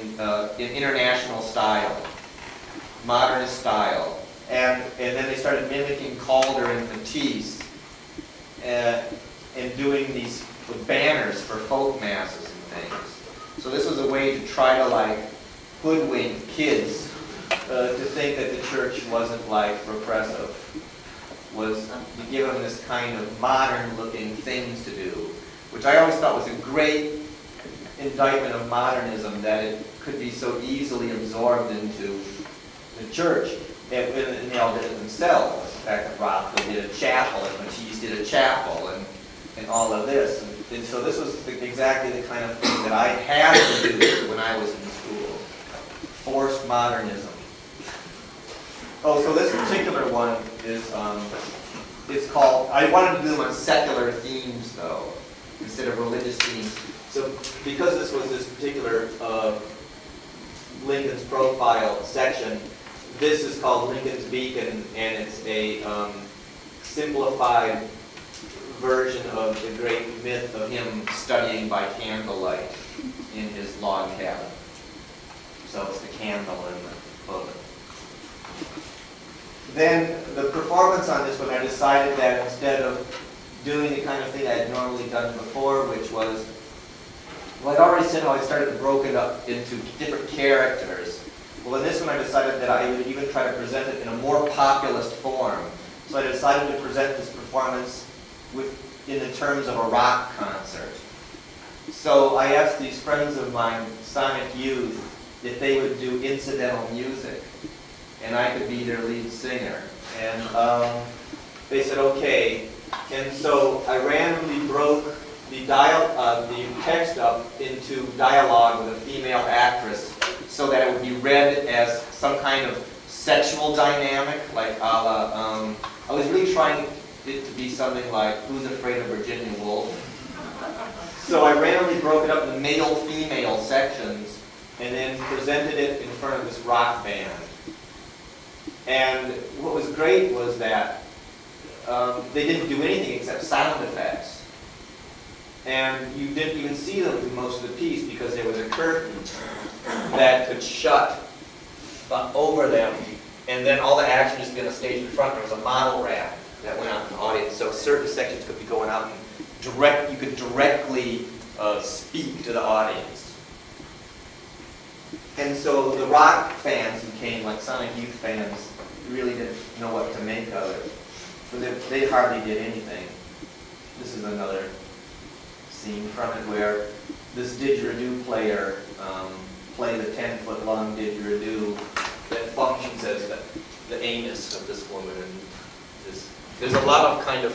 international style, modernist style. And then they started mimicking Calder and Matisse and doing these banners for folk masses and things. So this was a way to try to like hoodwink kids to think that the church wasn't like repressive, was to give them this kind of modern looking things to do, which I always thought was a great indictment of modernism, that it could be so easily absorbed into the church. And they all did it themselves. In fact, that Rothko did a chapel, and Matisse did a chapel, and all of this. And so this was exactly the kind of thing that I had to do when I was in school. Forced modernism. Oh, so this particular one is, it's called, I wanted to do them on secular themes though, instead of religious themes. So because this was this particular Lincoln's profile section, this is called Lincoln's Beacon, and it's a simplified version of the great myth of him studying by candlelight in his log cabin. So it's the candle in the book. Then the performance on this one, I decided that instead of doing the kind of thing I had normally done before, which was, well, I'd already said how I started to broke it up into different characters. Well, in this one I decided that I would even try to present it in a more populist form. So I decided to present this performance in the terms of a rock concert. So I asked these friends of mine, Sonic Youth, if they would do incidental music, and I could be their lead singer. And they said, okay. And so I randomly broke the text up into dialogue with a female actress so that it would be read as some kind of sexual dynamic, like a la, I was really trying it to be something like Who's Afraid of Virginia Woolf? So I randomly broke it up into male-female sections and then presented it in front of this rock band. And what was great was that they didn't do anything except sound effects. And you didn't even see them through most of the piece because there was a curtain that could shut over them. And then all the action just be on the stage in front. There was a model rack that went out in the audience. So certain sections could be going out and you could directly speak to the audience. And so the rock fans who came, like Sonic Youth fans, really didn't know what to make of it. So they hardly did anything. This is another scene from it where this didgeridoo player played a 10-foot long didgeridoo that functions as the anus of this woman. And there's a lot of kind of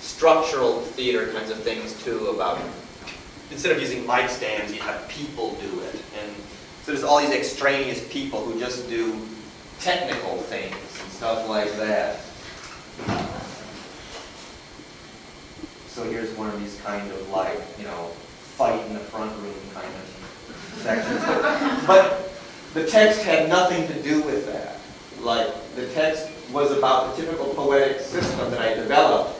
structural theater kinds of things too about, instead of using mic stands, you have people do it. And so there's all these extraneous people who just do technical things and stuff like that. So here's one of these kind of like, fight in the front room kind of sections. But the text had nothing to do with that. Like, the text was about the typical poetic system that I developed.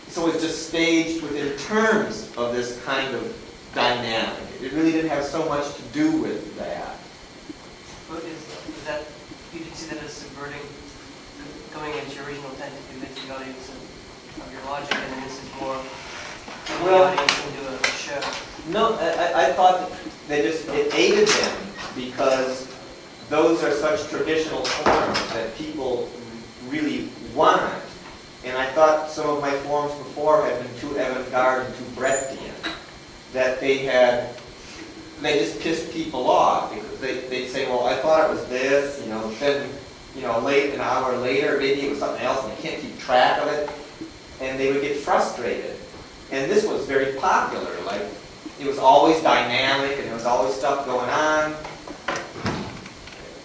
So it was just staged within terms of this kind of dynamic. It really didn't have so much to do with that. But is that, you can see that as subverting, going into your original intent to convince the audience of your logic, and then this is more the audience into a show? No, I thought that it aided them because those are such traditional forms that people really want. And I thought some of my forms before had been too avant-garde and too Brechtian, that they just pissed people off because they'd say, well, I thought it was this, then, an hour later, maybe it was something else, and you can't keep track of it, and they would get frustrated. And this was very popular, like, it was always dynamic, and there was always stuff going on,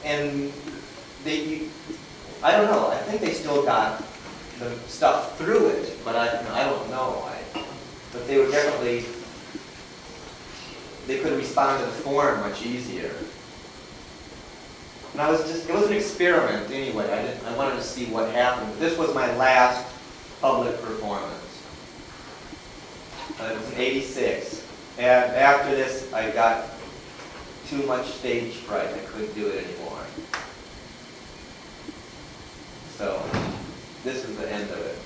and I don't know, I think they still got the stuff through it, but I don't know. But they were definitely, they could respond to the form much easier. And it was an experiment anyway. I wanted to see what happened. This was my last public performance. It was in '86. And after this, I got too much stage fright. I couldn't do it anymore. So this is the end of it.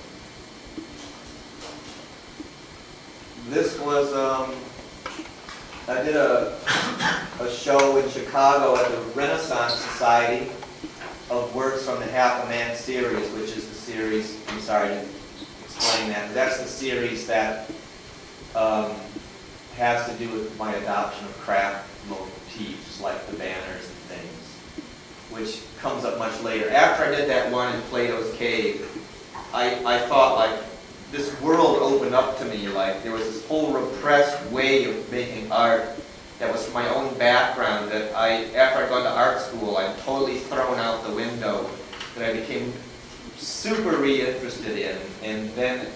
This was, I did a show in Chicago at the Renaissance Society of works from the Half a Man series, which is the series, I'm sorry to explain that, but that's the series that has to do with my adoption of craft motifs like the banners and things, which comes up much later. After I did that one in Plato's Cave, I thought like this world opened up to me, like there was this whole repressed way of making art that was from my own background that after I'd gone to art school, I'd totally thrown out the window, that I became super re-interested in. And then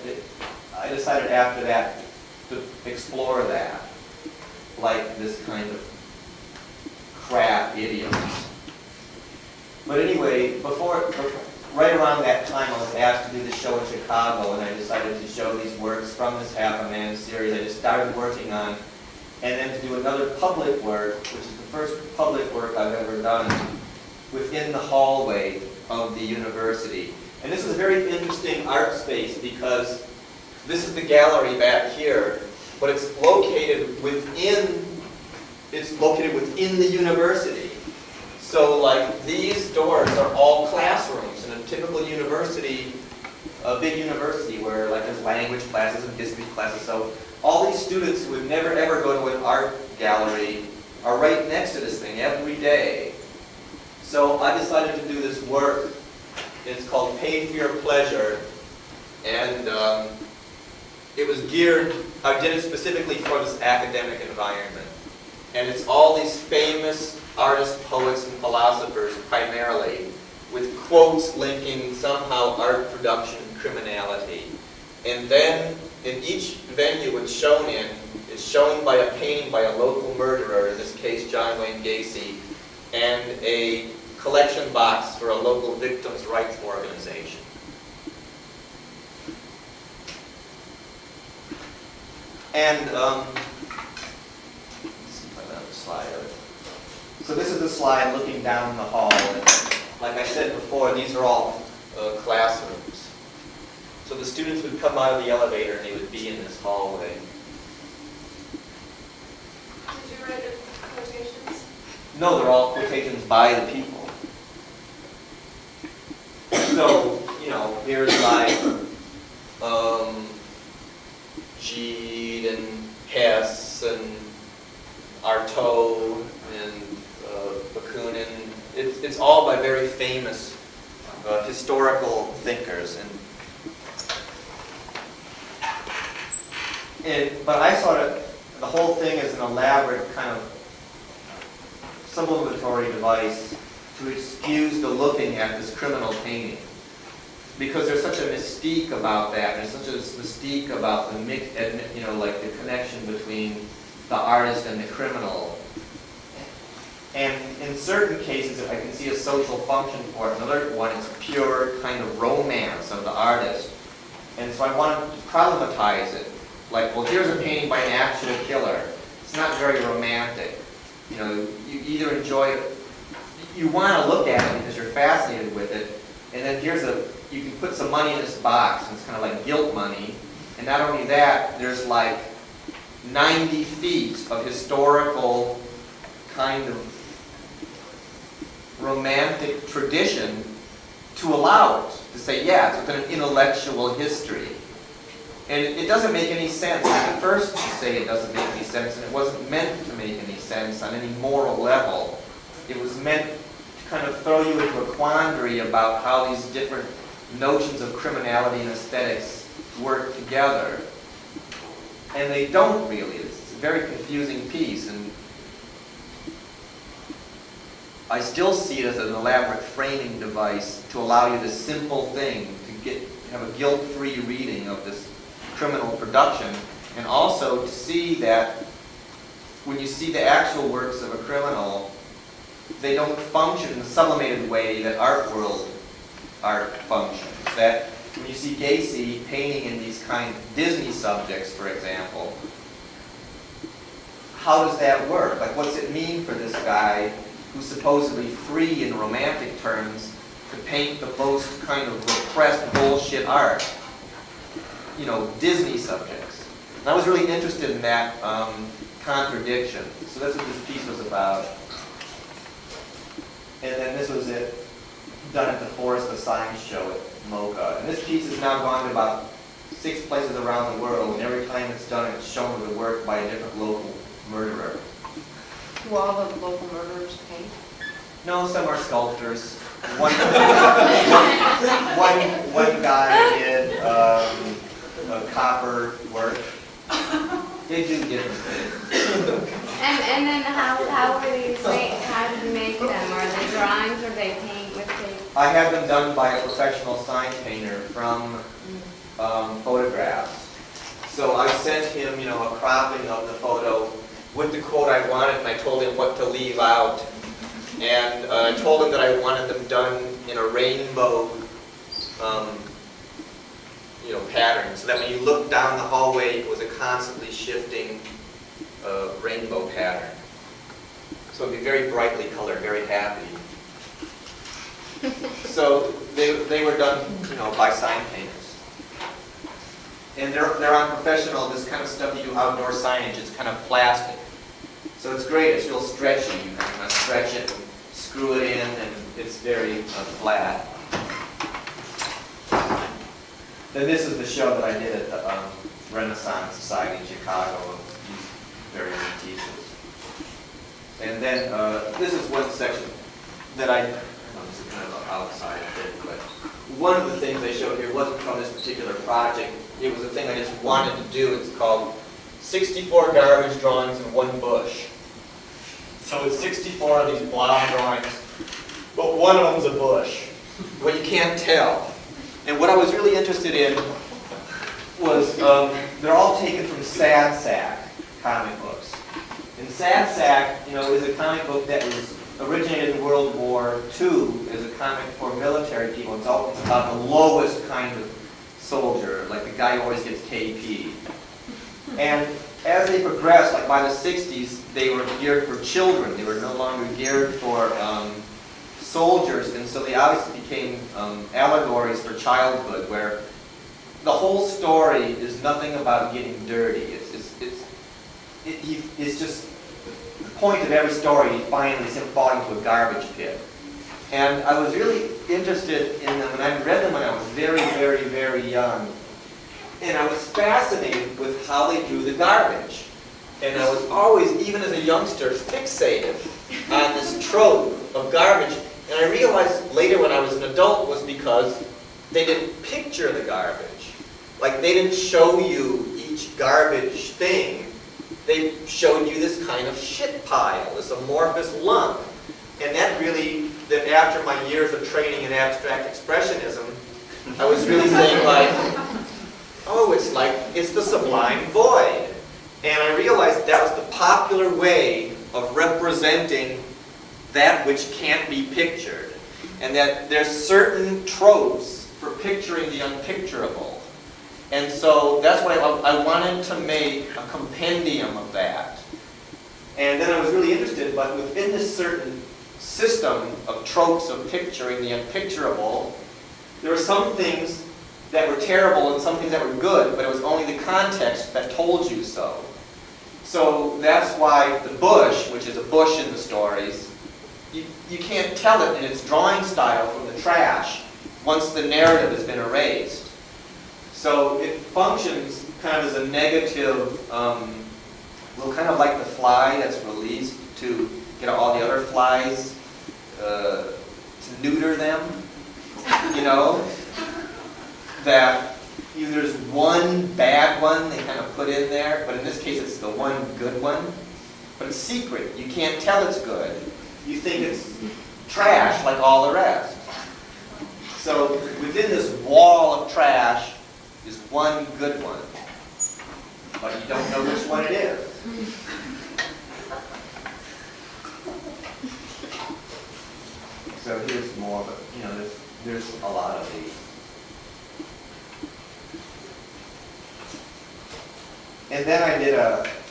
I decided after that to explore that, like this kind of craft idioms. But anyway, right around that time I was asked to do this show in Chicago, and I decided to show these works from this Half a Man series I just started working on, and then to do another public work, which is the first public work I've ever done, within the hallway of the university. And this is a very interesting art space because this is the gallery back here, but it's located within the university. So like these doors are all classrooms in a typical university, a big university where like there's language classes and history classes. So all these students who would never ever go to an art gallery are right next to this thing every day. So I decided to do this work. It's called Pain, Fear, Pleasure. And it was geared, I did it specifically for this academic environment. And it's all these famous artists, poets, and philosophers primarily, with quotes linking somehow art production and criminality. And then in each venue it's shown in, is shown by a painting by a local murderer, in this case John Wayne Gacy, and a collection box for a local victims' rights organization. And let's see if I have another slide of it. So this is a slide looking down the hall. And like I said before, these are all classrooms. So the students would come out of the elevator and they would be in this hallway. Did you write the quotations? No, they're all quotations by the people. So, you know, here's like Gide and Hess and Artaud and Bakunin. It's all by very famous historical thinkers. But I saw the whole thing as an elaborate kind of subliminatory device to excuse the looking at this criminal painting. Because there's such a mystique about that, and there's such a mystique about the mix, you know, like the connection between the artist and the criminal. And in certain cases, I can see a social function for it. Another one is pure kind of romance of the artist. And so I wanted to problematize it. Like, well, here's a painting by an actual killer. It's not very romantic. You know, you either enjoy it, you want to look at it because you're fascinated with it, and then you can put some money in this box, and it's kind of like guilt money. And not only that, there's like 90 feet of historical kind of romantic tradition to allow it, to say, yeah, it's within an intellectual history. And it doesn't make any sense. At first you say it doesn't make any sense, and it wasn't meant to make any sense on any moral level. It was meant to kind of throw you into a quandary about how these different notions of criminality and aesthetics work together. And they don't really. It's a very confusing piece. And I still see it as an elaborate framing device to allow you this simple thing to have a guilt-free reading of this criminal production, and also to see that when you see the actual works of a criminal, they don't function in the sublimated way that art functions. That when you see Gacy painting in these kind of Disney subjects, for example, how does that work? Like, what's it mean for this guy who's supposedly free in romantic terms to paint the most kind of repressed bullshit art? You know, Disney subjects. And I was really interested in that contradiction. So that's what this piece was about. And then this was it, done at the Forest of Science show at MoCA. And this piece has now gone to about 6 places around the world, and every time it's done, it's shown with a work by a different local murderer. Do all the local murderers paint? No, some are sculptors. One guy did a copper work. They do different things. And then how are these made? How do you make them? Are they drawings or they paint with tape? I have them done by a professional sign painter from photographs. So I sent him, you know, a cropping of the photo with the quote I wanted, and I told him what to leave out. And I told him that I wanted them done in a rainbow, you know, pattern, so that when you look down the hallway, it was a constantly shifting rainbow pattern. So it'd be very brightly colored, very happy. So they were done, you know, by sign painters. And they're on professional, this kind of stuff you do outdoor signage, it's kind of plastic. So it's great, it's real stretchy. You kind of stretch it and screw it in, and it's very flat. Then this is the show that I did at the Renaissance Society in Chicago of these various pieces. And then this is one section that I know this is kind of an outside thing, but one of the things I showed here wasn't from this particular project. It was a thing I just wanted to do. It's called 64 Garbage Drawings in One Bush. So it's 64 of these blob drawings, but one of them's a bush. Well, you can't tell. And what I was really interested in was, they're all taken from Sad Sack comic books. And Sad Sack, you know, is a comic book that was originated in World War II as a comic for military people. It's all about the lowest kind of soldier, like the guy who always gets KP. And as they progressed, like by the 60s, they were geared for children. They were no longer geared for soldiers, and so they obviously became allegories for childhood, where the whole story is nothing about getting dirty. It's just the point of every story. Finally, is him falling into a garbage pit. And I was really interested in them, and I read them when I was very, very, very young. And I was fascinated with how they drew the garbage. And I was always, even as a youngster, fixated on this trope of garbage. And I realized later when I was an adult was because they didn't picture the garbage. Like, they didn't show you each garbage thing. They showed you this kind of shit pile, this amorphous lump. And that really, that after my years of training in abstract expressionism, I was really saying like, oh, it's the sublime void. And I realized that was the popular way of representing that which can't be pictured. And that there's certain tropes for picturing the unpicturable. And so that's why I wanted to make a compendium of that. And then I was really interested, but within this certain system of tropes of picturing the unpicturable, there were some things that were terrible and some things that were good, but it was only the context that told you so. So that's why the bush, which is a bush in the stories, you can't tell it in its drawing style from the trash once the narrative has been erased. So it functions kind of as a negative, well, kind of like the fly that's released to get all the other flies, to neuter them, you know? That there's one bad one they kind of put in there, but in this case it's the one good one. But it's secret. You can't tell it's good. You think it's trash like all the rest. So within this wall of trash is one good one, but you don't know which one it is. So here's more, but you know, there's a lot of these. And then I did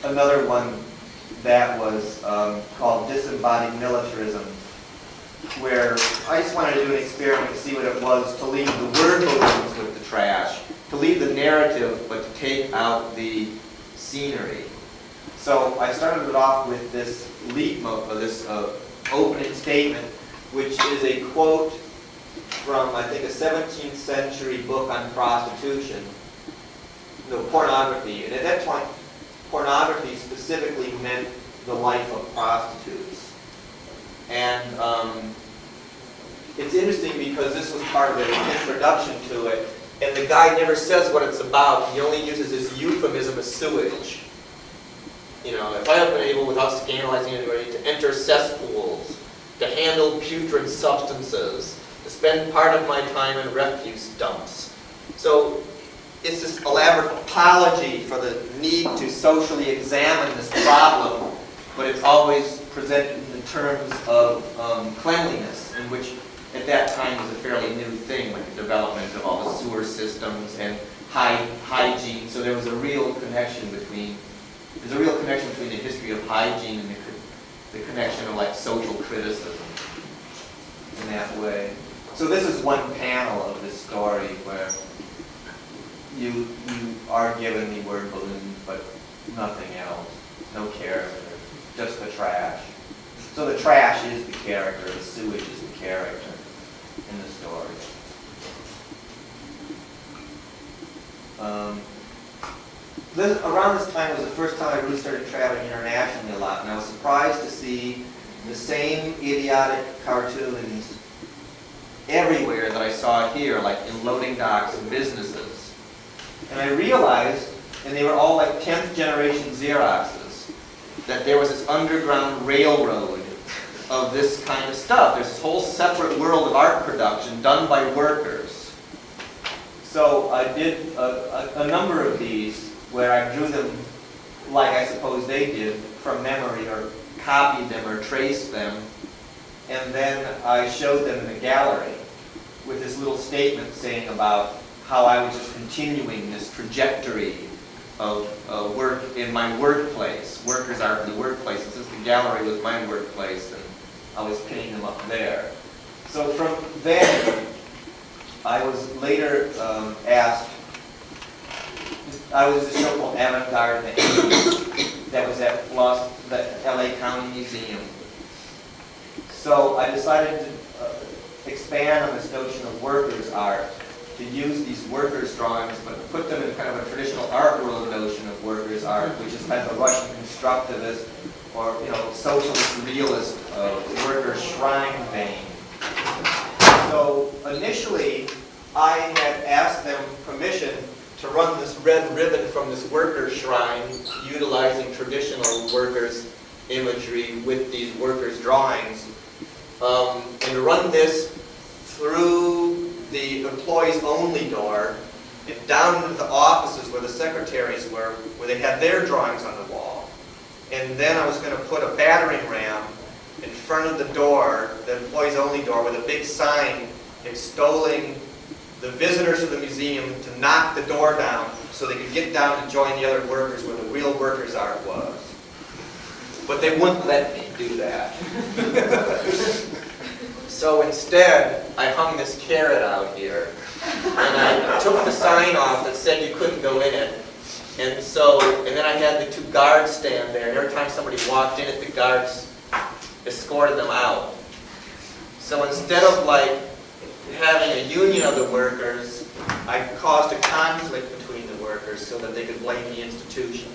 another one that was called Disembodied Militarism, where I just wanted to do an experiment to see what it was to leave the word balloons with the trash, to leave the narrative, but to take out the scenery. So I started it off with this opening statement, which is a quote from, I think, a 17th century book on prostitution, no, pornography. And at that point, pornography specifically meant the life of prostitutes. And it's interesting because this was part of the introduction to it, and the guy never says what it's about. He only uses this euphemism of sewage. You know, if I have been able, without scandalizing anybody, to enter cesspools, to handle putrid substances, to spend part of my time in refuse dumps. So it's this elaborate apology for the need to socially examine this problem, but it's always presented in the terms of cleanliness, in which at that time was a fairly new thing with the development of all the sewer systems and hygiene. So there was a real connection between the history of hygiene and the connection of like social criticism in that way. So this is one panel of this story where you are given the word balloon, but nothing else, no character, just the trash. So the trash is the character, the sewage is the character in the story. Around this time was the first time I really started traveling internationally a lot, and I was surprised to see the same idiotic cartoons everywhere that I saw here, like in loading docks and businesses. And I realized, and they were all like 10th generation Xeroxes, that there was this underground railroad of this kind of stuff. There's this whole separate world of art production done by workers. So I did a number of these where I drew them like I suppose they did from memory, or copied them or traced them, and then I showed them in the gallery with this little statement saying about how I was just continuing this trajectory of work in my workplace, workers' art in the workplace. And since the gallery was my workplace, and I was pinning them up there. So from then, I was later asked, I was a show called Avant-Garde in the 80s that was at the LA County Museum. So I decided to expand on this notion of workers' art, to use these workers' drawings, but put them in kind of a traditional art world notion of workers' art, which is kind of a Russian constructivist or, socialist realist workers' shrine vein. So initially, I had asked them permission to run this red ribbon from this workers' shrine, utilizing traditional workers' imagery with these workers' drawings, and to run this through the employees-only door and down into the offices where the secretaries were, where they had their drawings on the wall. And then I was going to put a battering ram in front of the door, the employees-only door, with a big sign extolling the visitors to the museum to knock the door down so they could get down and join the other workers where the real workers' art was. But they wouldn't let me do that. So instead, I hung this carrot out here, and I took the sign off that said you couldn't go in it. And then I had the two guards stand there, and every time somebody walked in it, the guards escorted them out. So instead of having a union of the workers, I caused a conflict between the workers so that they could blame the institution.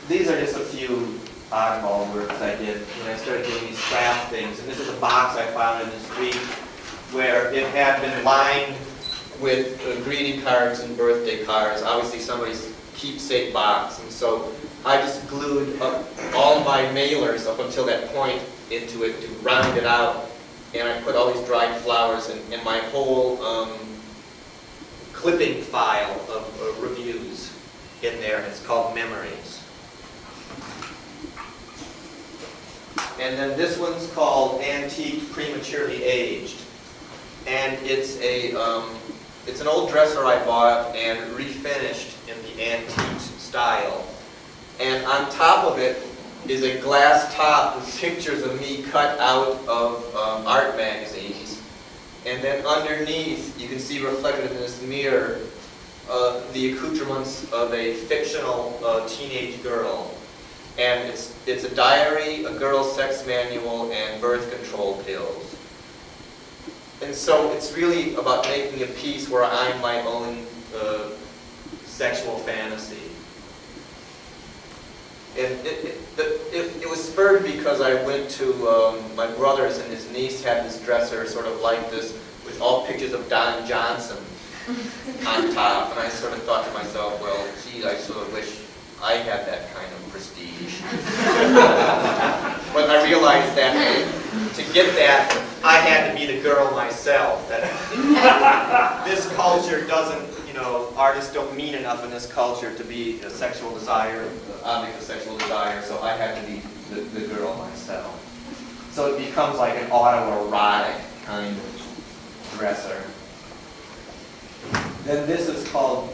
These are just a few oddball works I did when I started doing these craft things. And this is a box I found in the street where it had been lined with greeting cards and birthday cards. Obviously somebody's keepsake box. And so I just glued up all my mailers up until that point into it to round it out. And I put all these dried flowers in my whole clipping file of reviews in there. And it's called Memories. And then this one's called Antique Prematurely Aged. and it's an old dresser I bought and refinished in the antique style. And on top of it is a glass top with pictures of me cut out of art magazines. And then underneath, you can see reflected in this mirror the accoutrements of a fictional teenage girl. And it's a diary, a girl's sex manual, and birth control pills. And so it's really about making a piece where I'm my own sexual fantasy. And it was spurred because I went to my brother's, and his niece had this dresser sort of like this with all pictures of Don Johnson on top. And I sort of thought to myself, well, gee, I sort of wish I had that kind of prestige. But I realized that to get that, I had to be the girl myself. That this culture doesn't, artists don't mean enough in this culture to be a sexual desire, object of sexual desire, so I had to be the girl myself. So it becomes like an autoerotic kind of dresser. Then this is called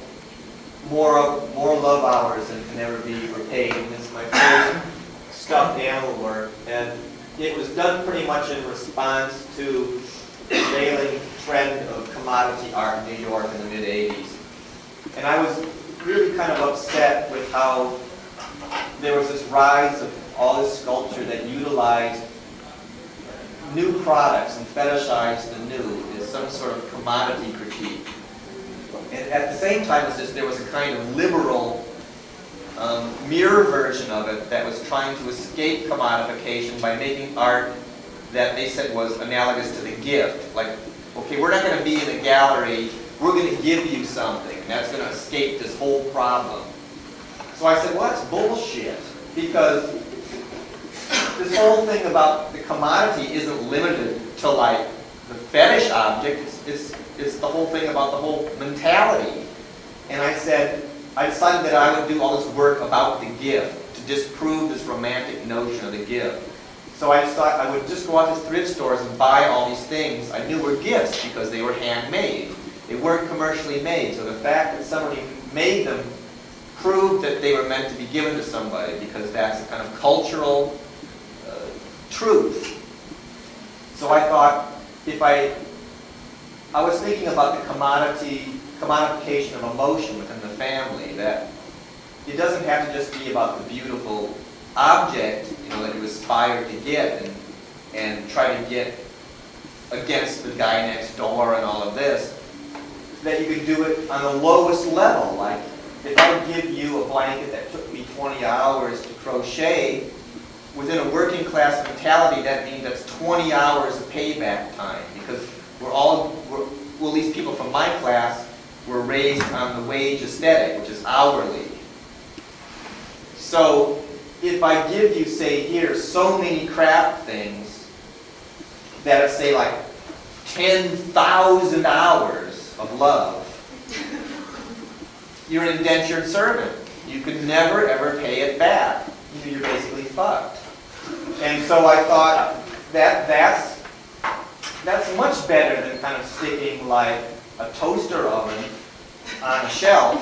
More Love Hours Than Can Never Be Repaid. And this is my first stuffed animal work. And it was done pretty much in response to the prevailing trend of commodity art in New York in the mid-'80s. And I was really kind of upset with how there was this rise of all this sculpture that utilized new products and fetishized the new as some sort of commodity critique. And at the same time as this, there was a kind of liberal mirror version of it that was trying to escape commodification by making art that they said was analogous to the gift. Like, okay, we're not going to be in a gallery, we're going to give you something, and that's going to escape this whole problem. So I said, well, that's bullshit, because this whole thing about the commodity isn't limited to, like, the fetish object. It's the whole thing about the whole mentality. And I decided that I would do all this work about the gift to disprove this romantic notion of the gift. So I thought I would just go out to thrift stores and buy all these things I knew were gifts because they were handmade. They weren't commercially made. So the fact that somebody made them proved that they were meant to be given to somebody, because that's a kind of cultural truth. So I thought, I was thinking about the commodification of emotion within the family, that it doesn't have to just be about the beautiful object, that you aspire to get and try to get against the guy next door and all of this, that you could do it on the lowest level. Like, if I give you a blanket that took me 20 hours to crochet, within a working class mentality, that means that's 20 hours of payback time, because at least people from my class were raised on the wage aesthetic, which is hourly. So if I give you, say here, so many craft things that are, say, like 10,000 hours of love, you're an indentured servant. You could never, ever pay it back. You're basically fucked. And so I thought that's much better than kind of sticking like a toaster oven on a shelf,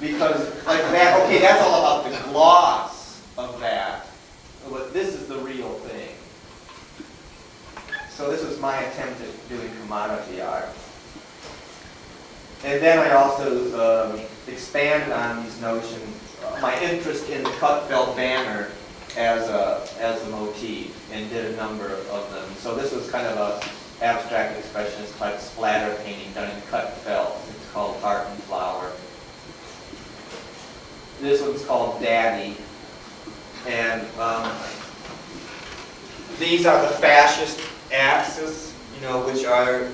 because like that, okay, that's all about the gloss of that. But this is the real thing. So this was my attempt at doing commodity art. And then I also expanded on these notions, my interest in the cut felt banner as a motif, and did a number of them. So this was kind of a abstract expressionist type splatter painting done in cut felt. It's called Art and Flower. This one's called Daddy. And these are the fascist axes, which are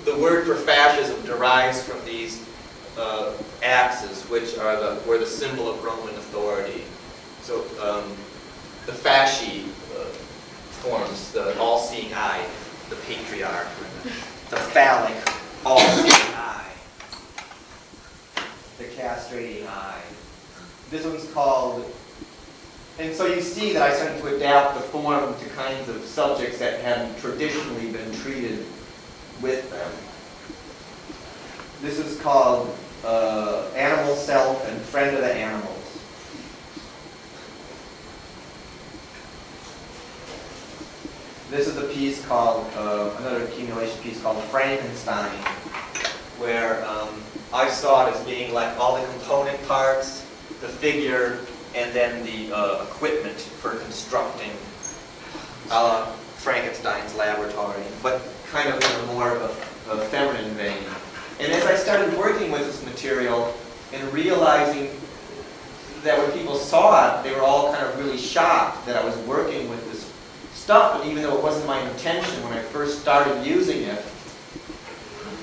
the word for fascism derives from these axes, which are were the symbol of Roman authority. So the fasci forms the all-seeing eye, the patriarch, the phallic all-seeing eye, the castrating eye. This one's called, and so you see that I started to adapt the form to kinds of subjects that hadn't traditionally been treated with them. This is called Animal Self and Friend of the Animals. This is a piece called, another accumulation piece called Frankenstein, where I saw it as being like all the component parts, the figure, and then the equipment for constructing Frankenstein's laboratory, but kind of in a more of a feminine vein. And as I started working with this material and realizing that when people saw it, they were all kind of really shocked that I was working with this stuff, and even though it wasn't my intention when I first started using it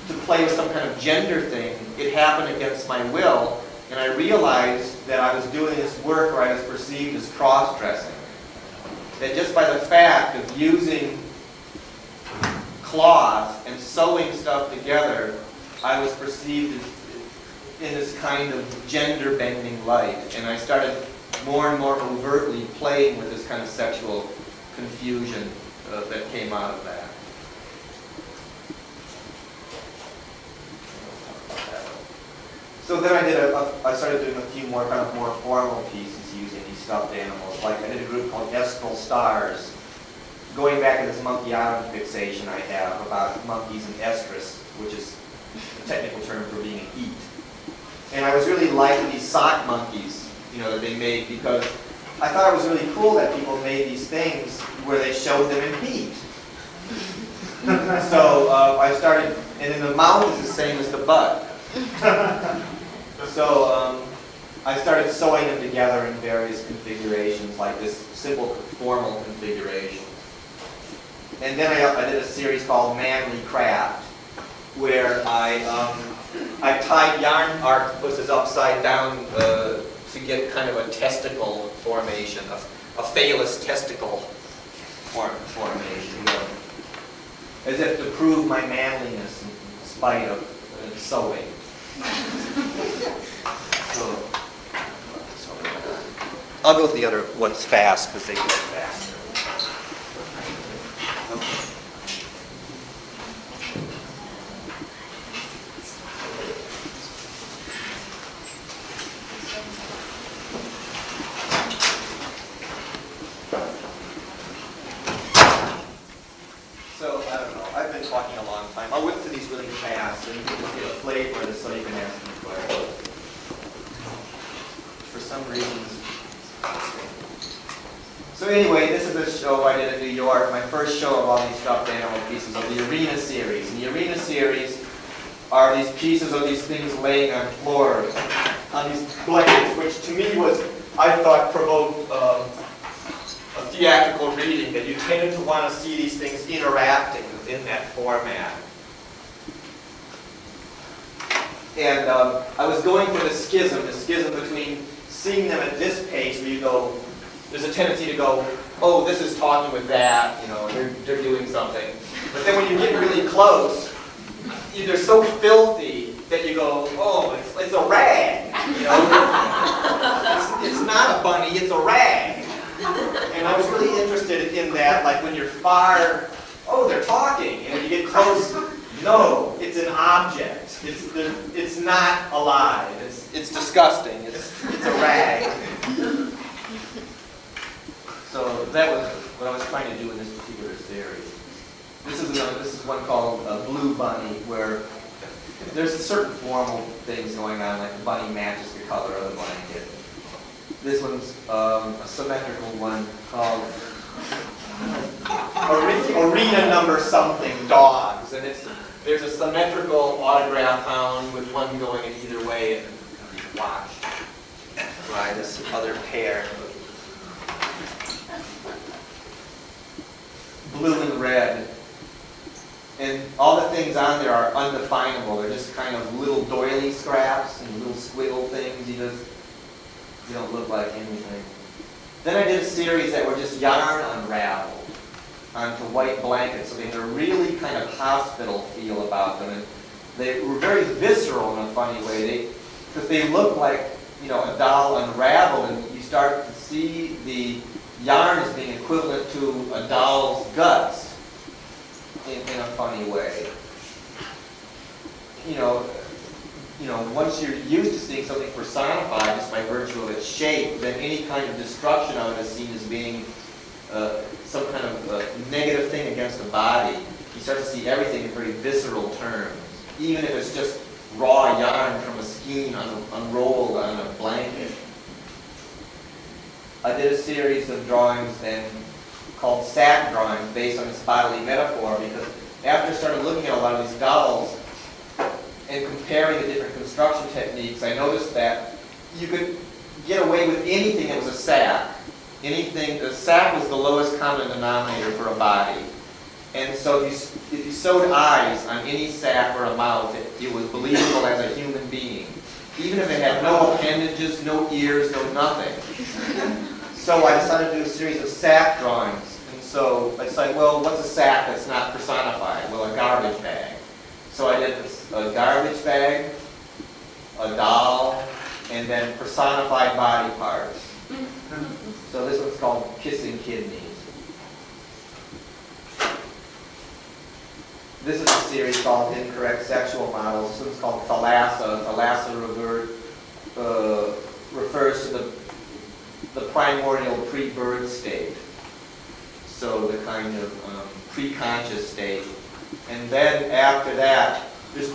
to play with some kind of gender thing, it happened against my will, and I realized that I was doing this work where I was perceived as cross-dressing. That just by the fact of using cloth and sewing stuff together, I was perceived as in this kind of gender-bending light, and I started more and more overtly playing with this kind of sexual confusion that came out of that. So then I started doing a few more kind of more formal pieces using these stuffed animals. Like I did a group called Estral Stars, going back to this monkey island fixation I have about monkeys and estrus, which is a technical term for being an eat. And I was really liking these sock monkeys, that they made, because I thought it was really cool that people made these things where they showed them in heat. So I started, and then the mouth is the same as the butt. So I started sewing them together in various configurations, like this simple formal configuration. And then I did a series called Manly Craft, where I tied yarn arcbuses upside down to get kind of a testicle formation, a phallus testicle formation, as if to prove my manliness in spite of sewing. So, I'll go with the other ones fast because they go faster. So, I don't know. I've been talking a long time. I'll whip through these really fast so you can just get a flavor of this so you can ask me questions. For some reasons. So anyway, this is a show I did in New York, my first show of all these stuffed animal pieces of the Arena series. And the Arena series are these pieces of these things laying on floors, on these blankets, which to me was, I thought, provoked a theatrical reading, that you tended to want to see these things interacting within that format. And I was going for the schism between seeing them at this pace where you go, there's a tendency to go, oh, this is talking with that, they're doing something. But then when you get really close, they're so filthy that you go, oh, it's a rag, It's not a bunny, it's a rag. And I was really interested in that, like when you're far, oh, they're talking. And when you get close, no, it's an object. It's not alive. It's disgusting. It's a rag. So that was what I was trying to do in this particular series. This is one called Blue Bunny, where there's certain formal things going on, like the bunny matches the color of the blanket. This one's a symmetrical one called Arena Number Something Dogs, and there's a symmetrical autograph hound with one going in either way, and you watch by this other pair. Blue and red. And all the things on there are undefinable. They're just kind of little doily scraps and little squiggle things. You don't look like anything. Then I did a series that were just yarn unraveled onto white blankets, so they had a really kind of hospital feel about them. And they were very visceral in a funny way. Because they look like, a doll unraveled, and you start to see the yarn as being equivalent to a doll's guts in a funny way. once you're used to seeing something personified just by virtue of its shape, then any kind of destruction of it is seen as being some kind of negative thing against the body. You start to see everything in very visceral terms, even if it's just raw yarn from a skein unrolled on a blanket. I did a series of drawings then called sack drawings based on this bodily metaphor, because after I started looking at a lot of these dolls and comparing the different construction techniques, I noticed that you could get away with anything that was a sack. The sack was the lowest common denominator for a body. And so if you sewed eyes on any sack or a mouth, it was believable as a human being, even if it had no appendages, no ears, no nothing. So I decided to do a series of sack drawings. And so I decided, well, what's a sack that's not personified? Well, a garbage bag. So I did a garbage bag, a doll, and then personified body parts. So this one's called Kissing Kidneys. This is a series called Incorrect Sexual Models. This one's called Thalassa. Thalassa refers to the primordial pre-birth state. So the kind of pre-conscious state. And then after that,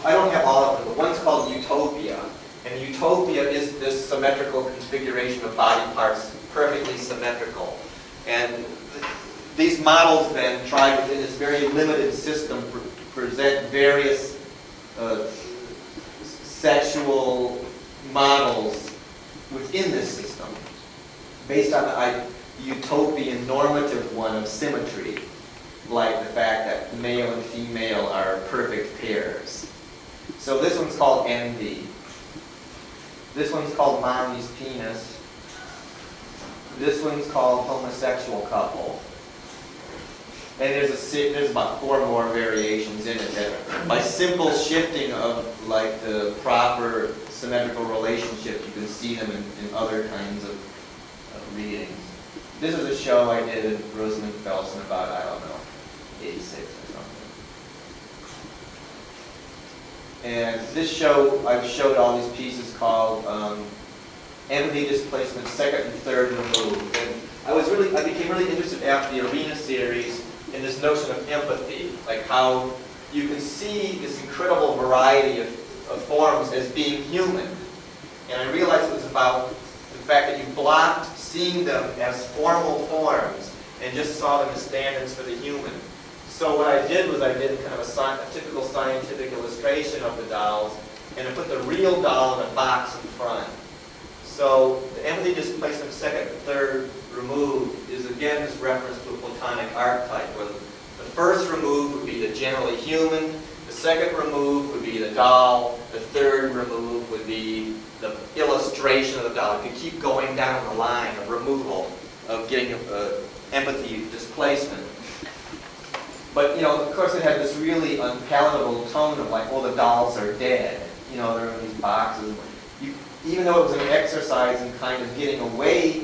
I don't have all of them, but one's called Utopia. And Utopia is this symmetrical configuration of body parts, perfectly symmetrical. And these models then try within this very limited system present various sexual models within this system based on the utopian normative one of symmetry, like the fact that male and female are perfect pairs. So this one's called Envy. This one's called Mommy's Penis. This one's called Homosexual Couple. And there's about 4 more variations in it that by simple shifting of like the proper symmetrical relationships, you can see them in other kinds of readings. This is a show I did in Rosamund Felsen about, 86 or something. And this show, I've showed all these pieces called Empathy, Displacement, Second and Third Remove. And I became really interested after the Arena series in this notion of empathy, like how you can see this incredible variety of forms as being human. And I realized it was about the fact that you blocked seeing them as formal forms and just saw them as standards for the human. So what I did was I did kind of a typical scientific illustration of the dolls, and I put the real doll in a box in front. So the empathy, displacement, second and third remove is again this reference to a Platonic archetype, where the first remove would be the generally human, the second remove would be the doll, the third remove would be the illustration of the doll. You could keep going down the line of removal, of getting empathy displacement. But, of course it had this really unpalatable tone of like, well, the dolls are dead. They're in these boxes. Even though it was an exercise in kind of getting away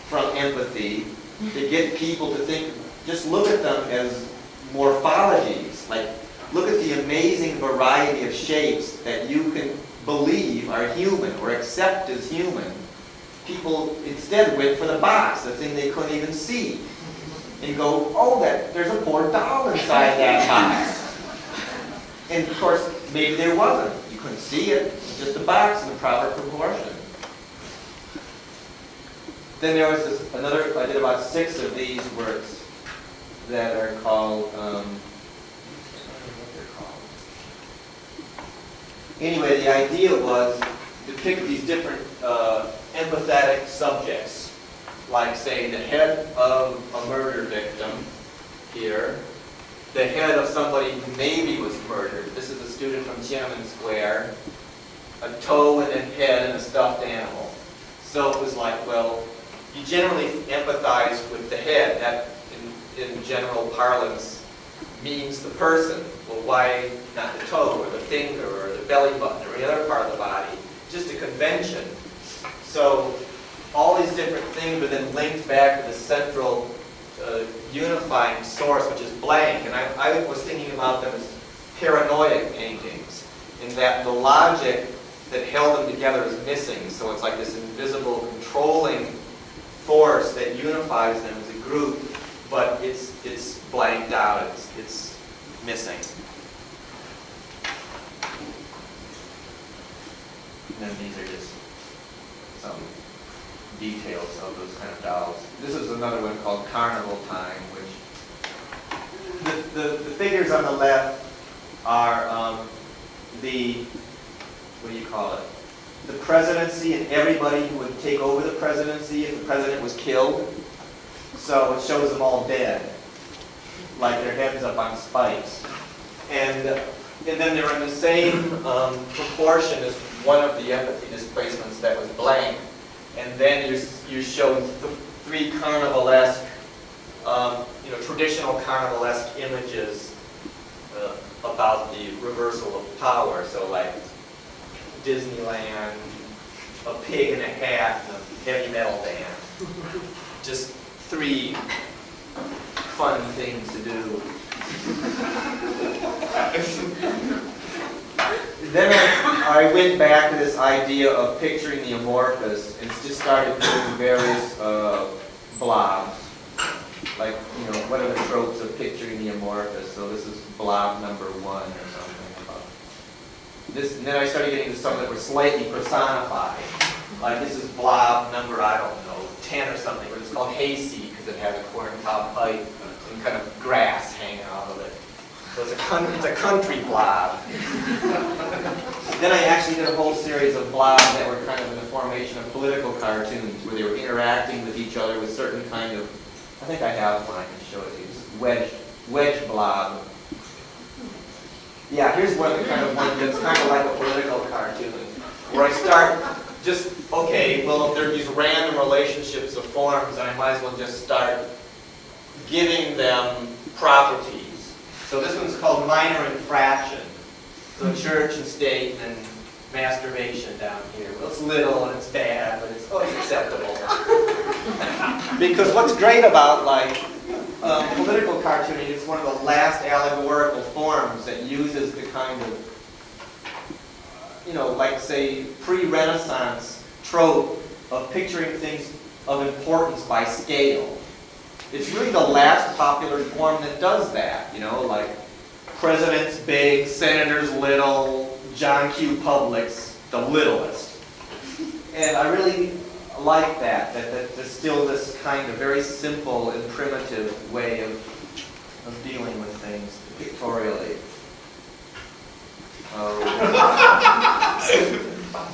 from empathy, to get people to think, just look at them as morphologies. Like, look at the amazing variety of shapes that you can believe are human or accept as human. People instead went for the box, the thing they couldn't even see. And go, oh, there's a poor doll inside that box. And of course, maybe there wasn't. You couldn't see it. It's just a box in the proper proportion. Then there was I did about 6 of these works that are called, I don't know what they're called. Anyway, the idea was to pick these different empathetic subjects, like, say, the head of a murder victim here, the head of somebody who maybe was murdered. This is a student from Tiananmen Square, a toe and a head and a stuffed animal. So it was like, well, you generally empathize with the head. That, in general parlance, means the person. Well, why not the toe or the finger or the belly button or any other part of the body? Just a convention. So all these different things are then linked back to the central unifying source, which is blank. And I was thinking about them as paranoid paintings. in that the logic that held them together is missing. So it's like this invisible controlling force that unifies them as a group, but it's blanked out, it's missing. And then these are just some details of those kind of dolls. This is another one called Carnival Time, which the figures on the left are the, what do you call it? The presidency and everybody who would take over the presidency if the president was killed. So it shows them all dead, like their heads up on spikes. And then they're in the same proportion as one of the empathy displacements that was blank. And then you're showing three carnivalesque, traditional carnivalesque images about the reversal of power. So like Disneyland, a pig in a hat, and a heavy metal band. Just three fun things to do. Then I went back to this idea of picturing the amorphous and just started doing various blobs. Like, what are the tropes of picturing the amorphous? So this is blob number 1 or something about this. And then I started getting to some that were slightly personified. Like this is blob number, 10 or something, but it's called hayseed because it has a corncob pipe and kind of grass hanging out of it. So it's a country blob. Then I actually did a whole series of blobs that were kind of in the formation of political cartoons where they were interacting with each other with certain kind of, I think I have one I can show it to you. This is wedge blob. Yeah, here's one that's kind of like a political cartoon where I start if there are these random relationships of forms, then I might as well just start giving them properties. So this one's called minor infraction. So church and state and masturbation down here. Well, it's little and it's bad, but it's acceptable. Because what's great about political cartooning, it's one of the last allegorical forms that uses the kind of, say, pre-Renaissance trope of picturing things of importance by scale. It's really the last popular form that does that, like presidents big, senators little, John Q. Public's the littlest. And I really like that there's still this kind of very simple and primitive way of dealing with things pictorially.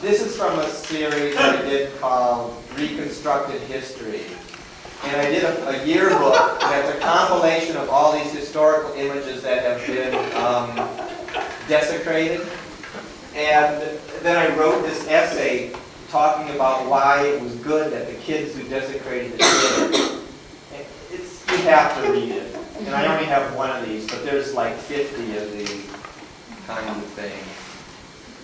This is from a series I did called Reconstructed History. And I did a yearbook that's a compilation of all these historical images that have been desecrated. And then I wrote this essay talking about why it was good that the kids who desecrated it did it. You have to read it. And I only have one of these, but there's like 50 of these kind of things.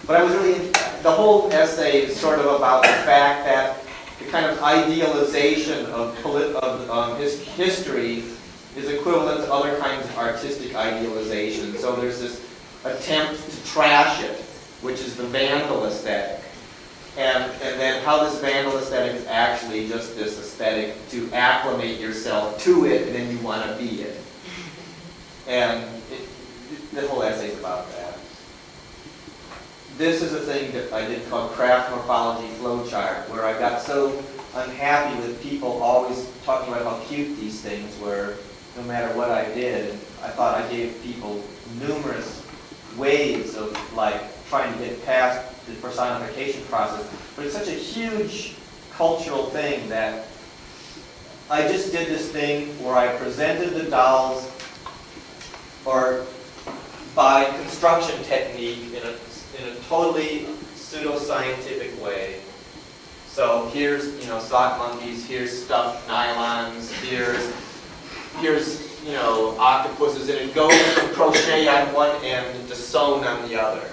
But I was really, the whole essay is sort of about the fact that the kind of idealization of history is equivalent to other kinds of artistic idealization. So there's this attempt to trash it, which is the vandal aesthetic. And then how this vandal aesthetic is actually just this aesthetic to acclimate yourself to it, and then you want to be it. And the whole essay is about that. This is a thing that I did called Craft Morphology Flowchart, where I got so unhappy with people always talking about how cute these things were, no matter what I did. I thought I gave people numerous ways of trying to get past the personification process. But it's such a huge cultural thing that I just did this thing where I presented the dolls or by construction technique in a totally pseudoscientific way. So here's, sock monkeys, here's stuffed nylons, here's octopuses, and it goes from crochet on one end to sewn on the other,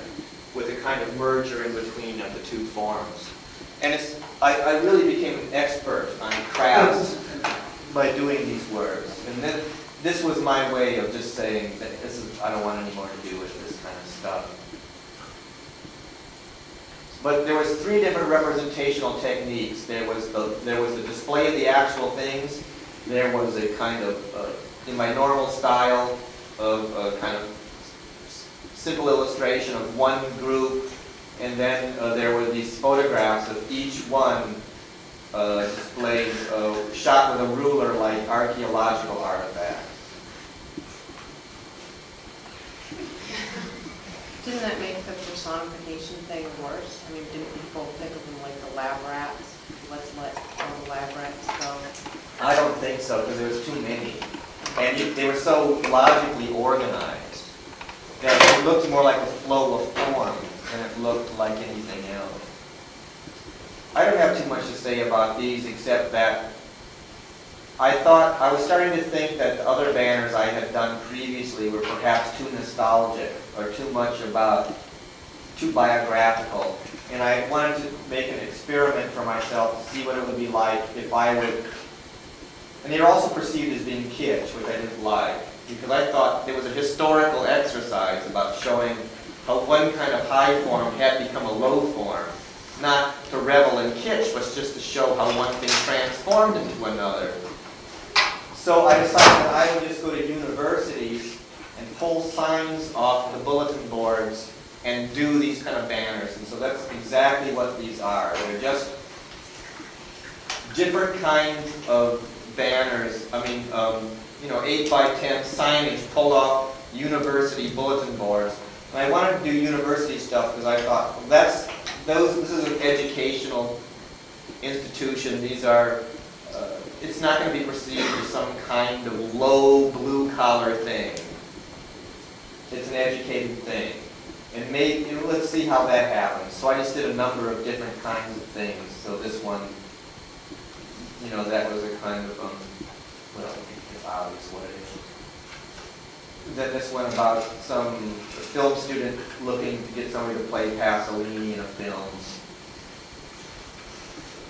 with a kind of merger in between of the two forms. And I really became an expert on crafts by doing these works. And then this was my way of just saying that I don't want any more to do with this kind of stuff. But there was 3 different representational techniques. There was the display of the actual things. There was a kind of, in my normal style, of a kind of simple illustration of one group, and then there were these photographs of each one displayed, shot with a ruler like archaeological artifacts. Didn't that make the personification thing worse? I mean, didn't people think of them like the lab rats? Let's let all the lab rats go. I don't think so, because there was too many. And they were so logically organized that it looked more like a flow of form than it looked like anything else. I don't have too much to say about these, except that I was starting to think that the other banners I had done previously were perhaps too nostalgic, or too biographical. And I wanted to make an experiment for myself to see what it would be like if I would. And they were also perceived as being kitsch, which I didn't like, because I thought there was a historical exercise about showing how one kind of high form had become a low form, not to revel in kitsch, but just to show how one thing transformed into another. So I decided that I would just go to universities and pull signs off the bulletin boards and do these kind of banners. And so that's exactly what these are. They're just different kinds of banners. I mean, 8 by 10 signage pulled off university bulletin boards. And I wanted to do university stuff because I thought, well, this is an educational institution. These are, it's not going to be perceived as some kind of low blue-collar thing. It's an educated thing. And let's see how that happens. So I just did a number of different kinds of things. So this one, that was a kind of, well, I think it's obvious what it is. Then this one about some film student looking to get somebody to play Pasolini in a film.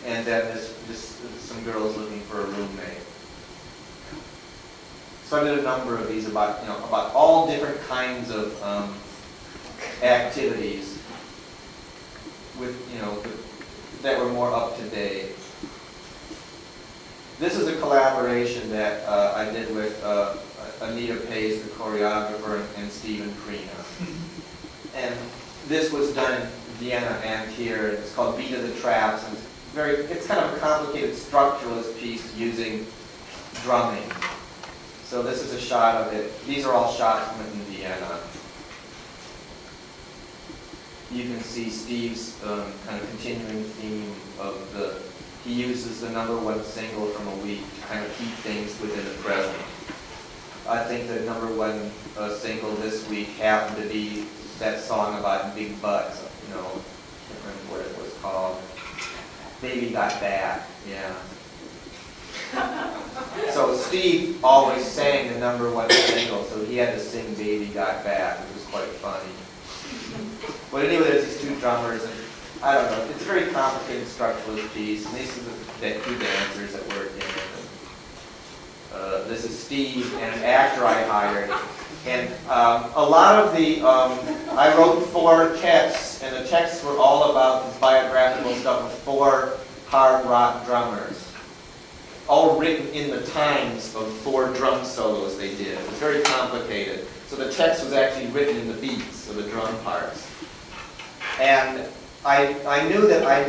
And then some girls looking for a roommate. So I did a number of these about all different kinds of activities that were more up to date. This is a collaboration that I did with Anita Pace, the choreographer, and Stephen Prina. And this was done in Vienna and here. It's called Beat of the Traps. And it's kind of a complicated structuralist piece using drumming. So this is a shot of it. These are all shots from it in Vienna. You can see Steve's kind of continuing theme of he uses the #1 single from a week to kind of keep things within the present. I think the #1 single this week happened to be that song about big butts. I can't remember what it was called. Baby Got Back, yeah. So Steve always sang the #1 single, so he had to sing Baby Got Back, which was quite funny. But anyway, there's these 2 drummers, and I don't know, it's a very complicated structuralist piece, and these are the 2 dancers that work in it. This is Steve and an actor I hired. And a lot of I wrote 4 texts, and the texts were all about this biographical stuff of 4 hard rock drummers, all written in the times of 4 drum solos they did. It was very complicated. So the text was actually written in the beats of the drum parts. And I knew that I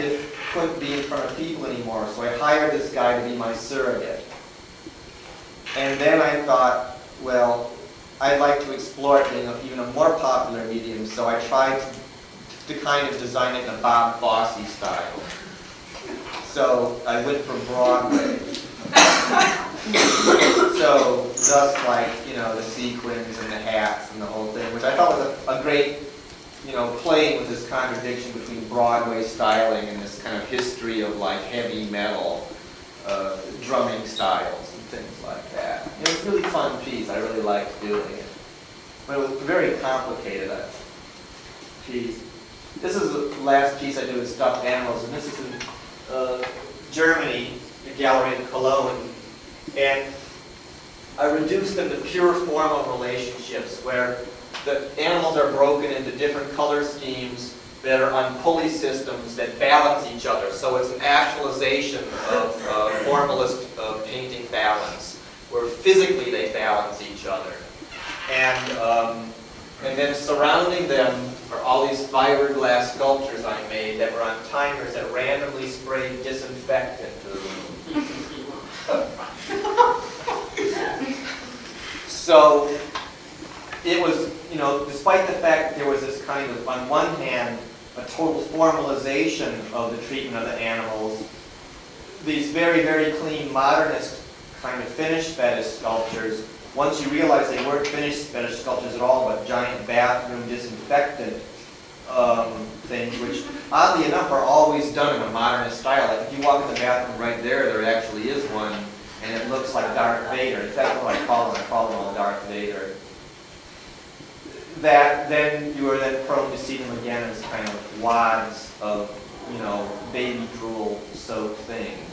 couldn't be in front of people anymore, so I hired this guy to be my surrogate. And then I thought, well, I'd like to explore it in even a more popular medium, so I tried to kind of design it in a Bob Fosse style. So I went for Broadway. So thus the sequins and the hats and the whole thing, which I thought was a great, playing with this contradiction between Broadway styling and this kind of history of heavy metal drumming styles and things like that. It was a really fun piece. I really liked doing it. But it was a very complicated piece. This is the last piece I did with stuffed animals, and this is in Germany, the gallery in Cologne. And I reduced them to pure formal relationships where the animals are broken into different color schemes that are on pulley systems that balance each other. So it's an actualization of formalist painting balance, where physically they balance each other. And then surrounding them are all these fiberglass sculptures I made that were on timers that randomly sprayed disinfectant to the room. So it was, you know, despite the fact that there was this kind of, on one hand, a total formalization of the treatment of the animals, these very, very clean modernist kind of finished fetish sculptures, once you realize they weren't finished fetish sculptures at all, but giant bathroom disinfectant things, which oddly enough are always done in a modernist style. Like if you walk in the bathroom right there, there actually is one, and it looks like Darth Vader. In fact, what I call them all Darth Vader. That then you are then prone to see them again as kind of wads of, you know, baby drool soaked things.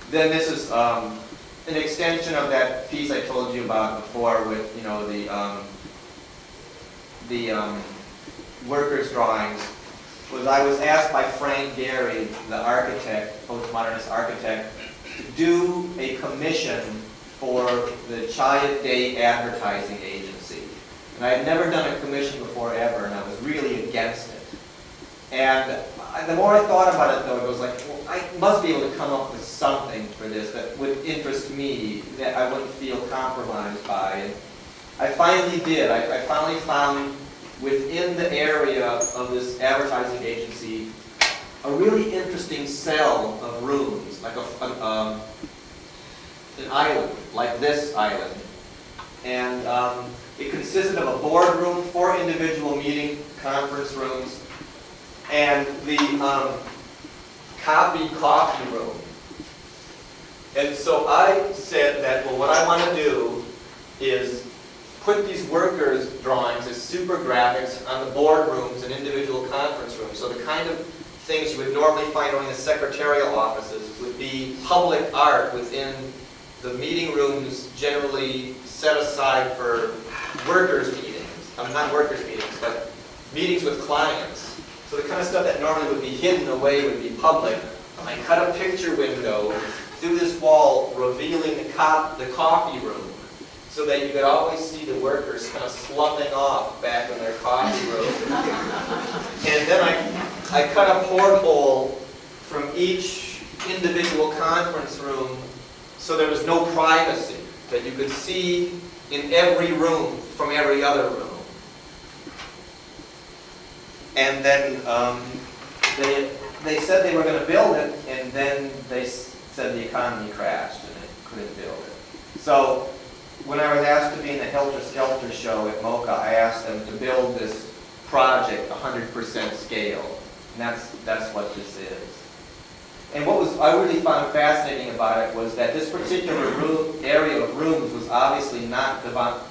Then this is an extension of that piece I told you about before with, you know, the workers' drawings. I was asked by Frank Gehry, the architect, postmodernist architect, to do a commission for the Chiat Day advertising agency. And I had never done a commission before ever, and I was really against it. And the more I thought about it, though, it was like, well, I must be able to come up with something for this that would interest me, that I wouldn't feel compromised by. And I finally did. I finally found within the area of this advertising agency a really interesting cell of rooms, like an island, like this island. And it consisted of a boardroom, 4 individual meeting conference rooms, and the coffee room. And so I said that, well, what I want to do is put these workers' drawings as super graphics on the boardrooms and individual conference rooms. So the kind of things you would normally find only in the secretarial offices would be public art within the meeting rooms generally set aside for workers' meetings. Not workers' meetings, but meetings with clients. So the kind of stuff that normally would be hidden away would be public. I cut a picture window through this wall revealing the coffee room, so that you could always see the workers kind of slumping off back in their coffee room. And then I cut a porthole from each individual conference room so there was no privacy, that you could see in every room from every other room. And then they said they were going to build it, and then they said the economy crashed and they couldn't build it. So when I was asked to be in the Helter Skelter show at MoCA, I asked them to build this project 100% scale. And that's what this is. And what I really found fascinating about it was that this particular area of rooms was obviously not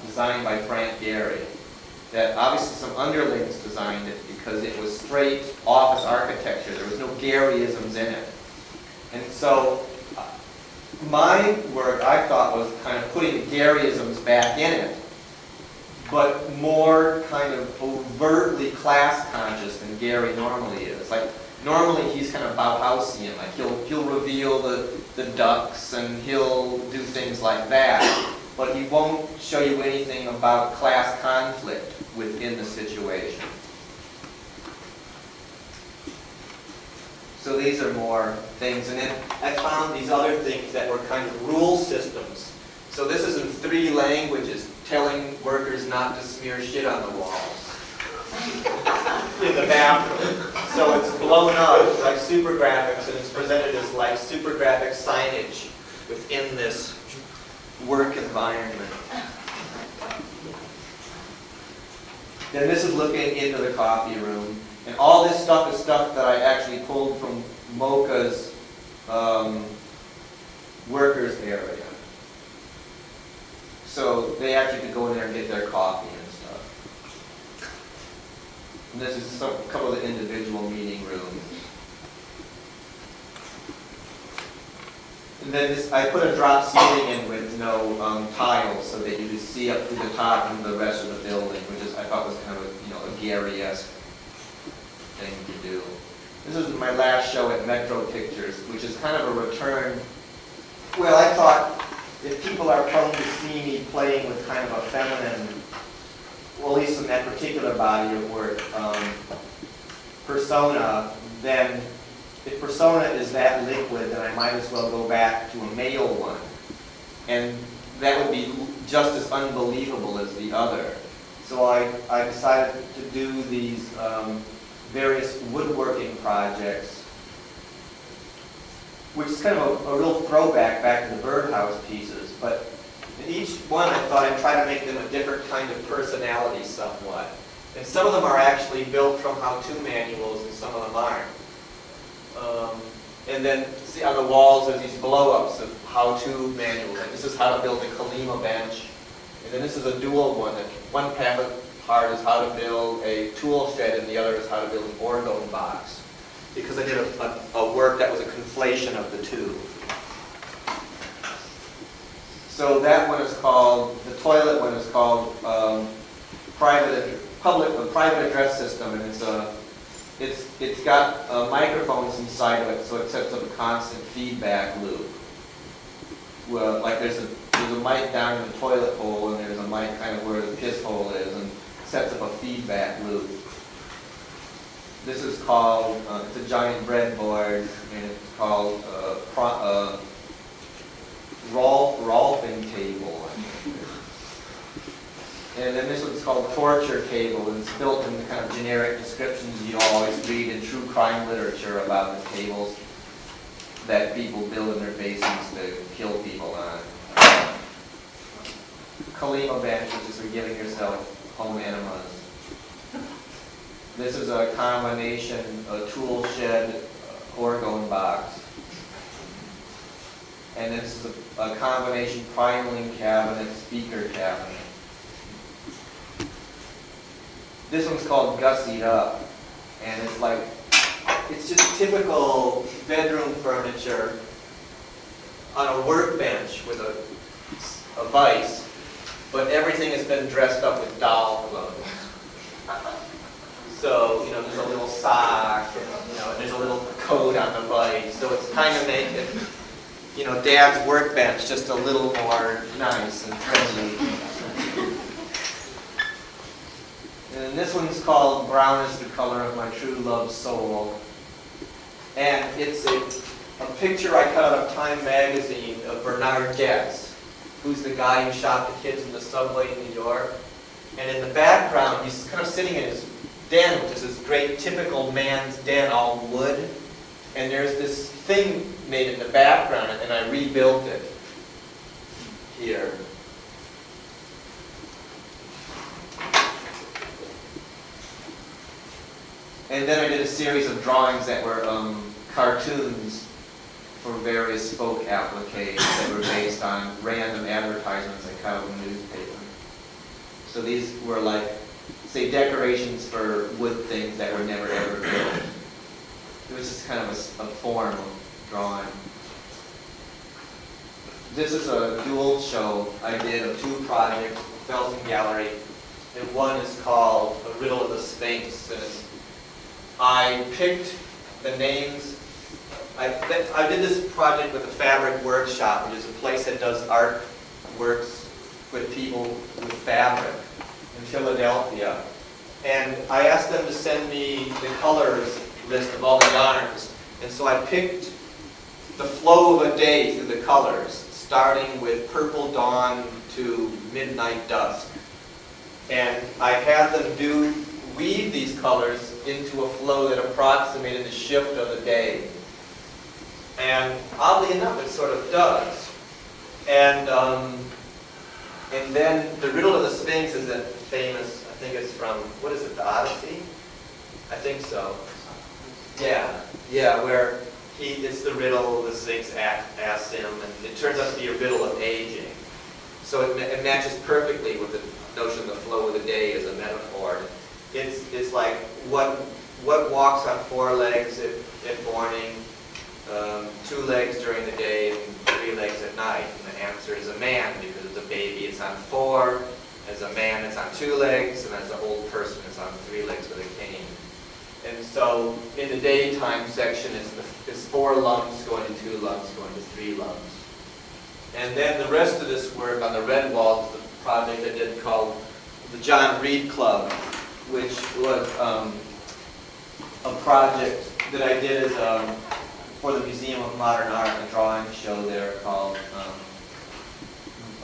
designed by Frank Gehry. That obviously some underlings designed it because it was straight office architecture. There was no Gehryisms in it. And so my work, I thought, was kind of putting the Gehryisms back in it, but more kind of overtly class conscious than Gehry normally is. Like normally he's kind of Bauhausian. Like he'll reveal the ducks and he'll do things like that, but he won't show you anything about class conflict within the situation. So these are more things. And then I found these other things that were kind of rule systems. So this is in 3 languages, telling workers not to smear shit on the walls in the bathroom. So it's blown up like super graphics, and it's presented as like super graphic signage within this work environment. Then this is looking into the coffee room. And all this stuff is stuff that I actually pulled from MoCA's workers area. So they actually could go in there and get their coffee and stuff. And this is a couple of the individual meeting rooms. And then I put a drop ceiling in with no tiles, so that you could see up to the top and the rest of the building, which is I thought was kind of a Gary-esque thing to do. This is my last show at Metro Pictures, which is kind of a return. Well, I thought if people are prone to see me playing with kind of a feminine, well, at least in that particular body of work, persona, then if persona is that liquid, then I might as well go back to a male one. And that would be just as unbelievable as the other. So I decided to do these various woodworking projects, which is kind of a real throwback back to the birdhouse pieces. But in each one, I thought I'd try to make them a different kind of personality somewhat. And some of them are actually built from how-to manuals, and some of them aren't. And then, see on the walls, there's these blow-ups of how-to manuals. Like this is how to build a Kalima bench. And then this is a dual one. That one part is how to build a tool shed, and the other is how to build an orgone box. Because I did a work that was a conflation of the two. So that one is called, the toilet one is called private address system, and it's got microphones inside of it, so it sets up a constant feedback loop. Well, like there's a mic down in the toilet hole, and there's a mic kind of where the piss hole is, and it sets up a feedback loop. This is called, it's a giant breadboard, and it's called Rolfing table. And then this one's called torture cable, and it's built in the kind of generic descriptions you always read in true crime literature about the tables that people build in their basements to kill people on. Kalima bench, which is for giving yourself home enemas. This is a combination, a tool shed, orgone box. And this is a combination primeling cabinet, speaker cabinet. This one's called Gussied Up, and it's just typical bedroom furniture on a workbench with a vise, but everything has been dressed up with doll clothes. So, there's a little sock, and, there's a little coat on the vise, so it's kind of making, Dad's workbench just a little more nice and friendly. And this one's called Brown is the Color of My True Love's Soul. And it's a picture I cut out of Time magazine of Bernard Getz, who's the guy who shot the kids in the subway in New York. And in the background, he's kind of sitting in his den, which is this great typical man's den, all wood. And there's this thing made in the background, and I rebuilt it here. And then I did a series of drawings that were cartoons for various folk appliques that were based on random advertisements I cut out in the newspaper. So these were like, say, decorations for wood things that were never ever built. It was just kind of a form of drawing. This is a dual show I did of two projects, Felsen Gallery, and one is called A Riddle of the Sphinx. And I picked the names. I did this project with the Fabric Workshop, which is a place that does art works with people with fabric in Philadelphia. And I asked them to send me the colors list of all the yarns. And so I picked the flow of a day through the colors, starting with purple dawn to midnight dusk. And I had them weave these colors into a flow that approximated the shift of the day. And oddly enough, it sort of does. And then the Riddle of the Sphinx is a famous, I think it's from, what is it, the Odyssey? I think so. Yeah, where it's the riddle, the Sphinx asks him, and it turns out to be a riddle of aging. So it matches perfectly with the notion of the flow of the day as a metaphor. It's like what walks on four legs at morning, two legs during the day, and 3 legs at night? And the answer is a man, because as a baby it's on 4, as a man it's on 2 legs, and as an old person it's on 3 legs with a cane. And so in the daytime section it's 4 lumps going to 2 lumps going to 3 lumps. And then the rest of this work on the red wall is the project I did called the John Reed Club, which was a project that I did as for the Museum of Modern Art, a drawing show there called,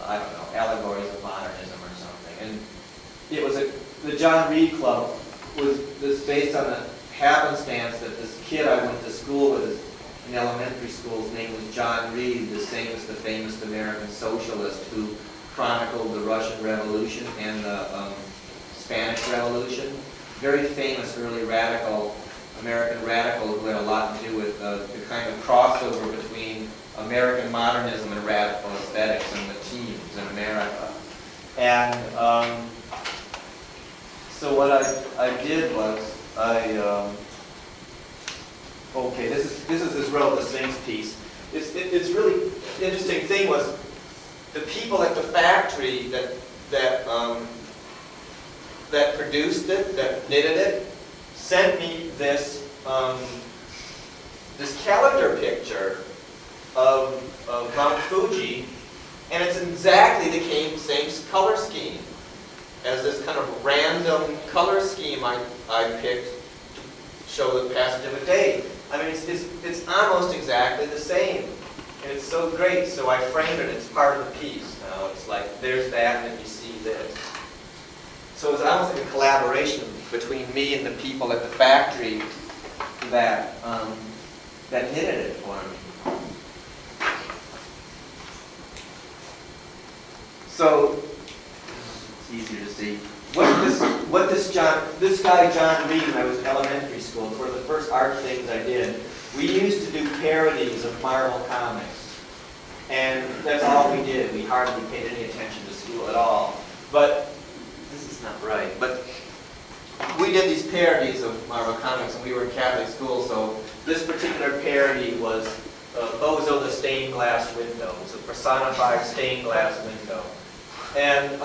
I don't know, Allegories of Modernism or something. And it was the John Reed Club was based on a happenstance that this kid I went to school with in elementary school, his name was John Reed, the famous American socialist who chronicled the Russian Revolution and the Spanish Revolution. Very famous early radical, American radical who had a lot to do with the kind of crossover between American modernism and radical aesthetics and the teens in America. And so what I did was okay, this is this row of the Sphinx piece. It's really interesting thing was the people at the factory that produced it, that knitted it, sent me this this calendar picture of Mount Fuji, and it's exactly the same color scheme as this kind of random color scheme I picked to show the passage of a day. I mean, it's almost exactly the same, and it's so great. So I framed it. It's part of the piece now. It's like there's that, and you see this. So it's almost like a collaboration between me and the people at the factory that knitted it for me. So it's easier to see. This guy John Reed, when I was in elementary school, one of the first art things I did, we used to do parodies of Marvel comics, and that's all we did. We hardly paid any attention to school at all. But this is not right. But we did these parodies of Marvel comics, and we were in Catholic school, so this particular parody was Bozo the stained glass window. It was a personified stained glass window. And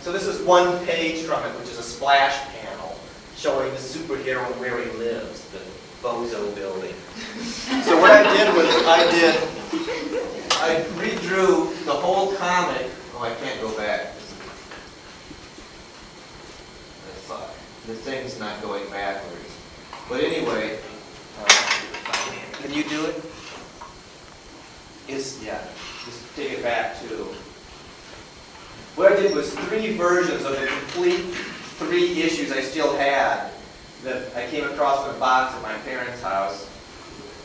so this is one page from it, which is a splash panel showing the superhero and where he lives, the Bozo building. So what I did was I redrew the whole comic. Oh, I can't go back. The thing's not going backwards. But anyway, can you do it? Yeah, just take it back to. What I did was 3 versions of the complete 3 issues I still had that I came across in a box at my parents' house.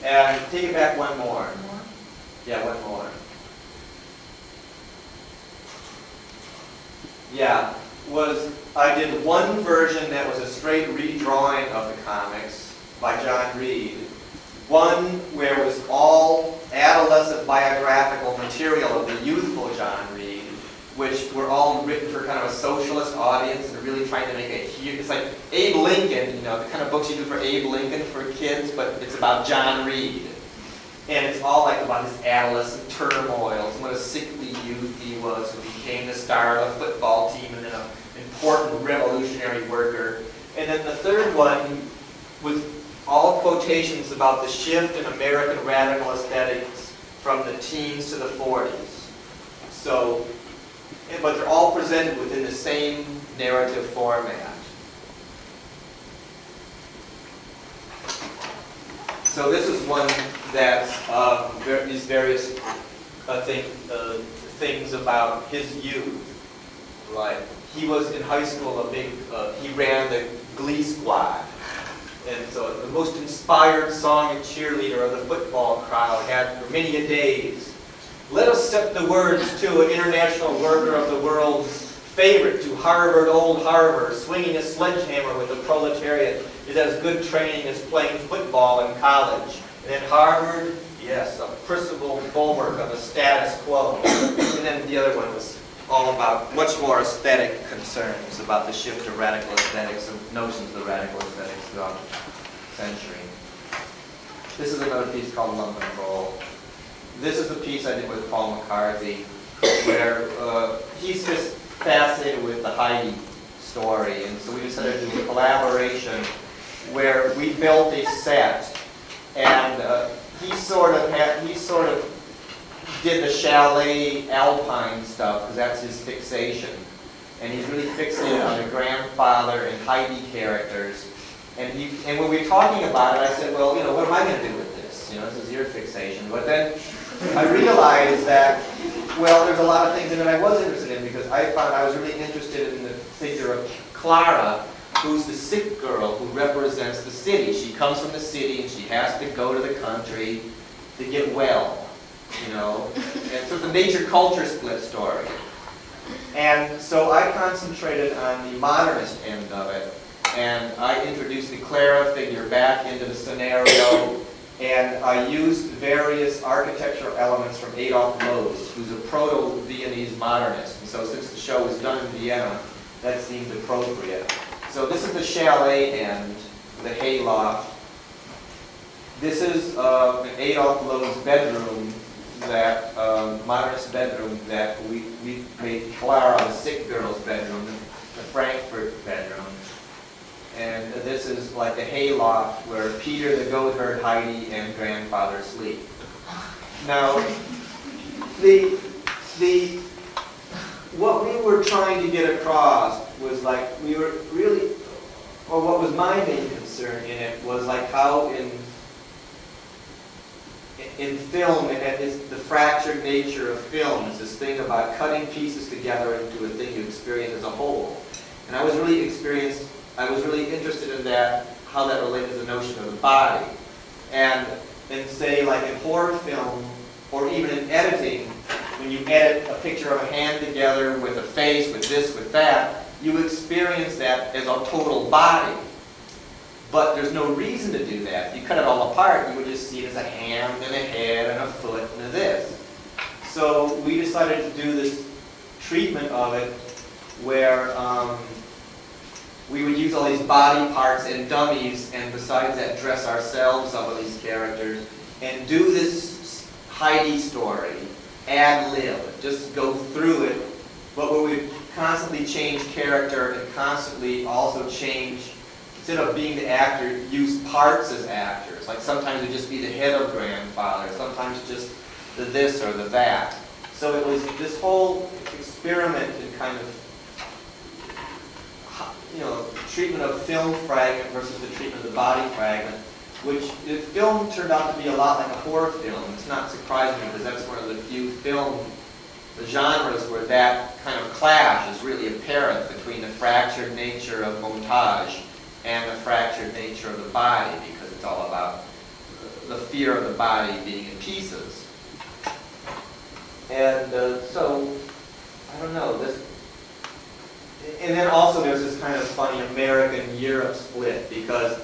And take it back one more. Yeah, one more. Yeah, I did one version that was a straight redrawing of the comics by John Reed. One where it was all adolescent biographical material of the youthful John Reed, which were all written for kind of a socialist audience and really trying to make a huge, it's like Abe Lincoln, you know, the kind of books you do for Abe Lincoln for kids, but it's about John Reed. And it's all like about his adolescent turmoils and what a sickly youth he was who became the star of a football team and then an important revolutionary worker. And then the third one was all quotations about the shift in American radical aesthetics from the teens to the 40s. So, but they're all presented within the same narrative format. So this is one that's these various things about his youth. Like he was in high school he ran the Glee Squad. And so the most inspired song and cheerleader of the football crowd had for many a days. Let us set the words to an international worker of the world's favorite to Harvard, old Harvard, swinging a sledgehammer with the proletariat is as good training as playing football in college. And at Harvard, yes, a crucible bulwark of the status quo. And then the other one was all about much more aesthetic concerns about the shift to radical aesthetics and notions of the radical aesthetics throughout the century. This is another piece called Lump and Roll. this is the piece I did with Paul McCarthy, where he's just fascinated with the Heidi story, and so we decided to do a collaboration where we built a set, and he sort of did the chalet alpine stuff because that's his fixation, and he's really fixated on the grandfather and Heidi characters. And when we were talking about it, I said, well, you know, what am I going to do with this? You know, this is your fixation. But then I realized that, well, there's a lot of things in it I was interested in, because I found I was really interested in the figure of Clara, who's the sick girl who represents the city. She comes from the city and she has to go to the country to get well, you know. And so it's a major culture split story. And so I concentrated on the modernist end of it, and I introduced the Clara figure back into the scenario, and I used various architectural elements from Adolf Loos, who's a proto-Viennese modernist. And so since the show was done in Vienna, that seemed appropriate. So this is the chalet end, the hayloft. This is an Adolf Loos bedroom, that modernist bedroom that we made Clara, the sick girl's bedroom, the Frankfurt bedroom. And this is like a hayloft where Peter the goatherd, Heidi, and grandfather sleep. Now, what we were trying to get across was like, we were really, or what was my main concern in it was like how in film, and it's the fractured nature of film, is this thing about cutting pieces together into a thing you experience as a whole. And I was really interested in that, how that related to the notion of the body. And say like in horror film, or even in editing, when you edit a picture of a hand together with a face, with this, with that, you experience that as a total body. But there's no reason to do that. If you cut it all apart, you would just see it as a hand and a head and a foot and a this. So we decided to do this treatment of it where we would use all these body parts and dummies, and besides that, dress ourselves up with these characters, and do this Heidi story, ad lib, just go through it, but where we constantly change character and constantly also change, instead of being the actor, use parts as actors. Like sometimes it would just be the head of grandfather, sometimes just the this or the that. So it was this whole experiment in kind of, you know, treatment of film fragment versus the treatment of the body fragment, which the film turned out to be a lot like a horror film. It's not surprising because that's one of the few the genres where that kind of clash is really apparent between the fractured nature of montage and the fractured nature of the body, because it's all about the fear of the body being in pieces. And so, I don't know, and then also there's this kind of funny American-Europe split, because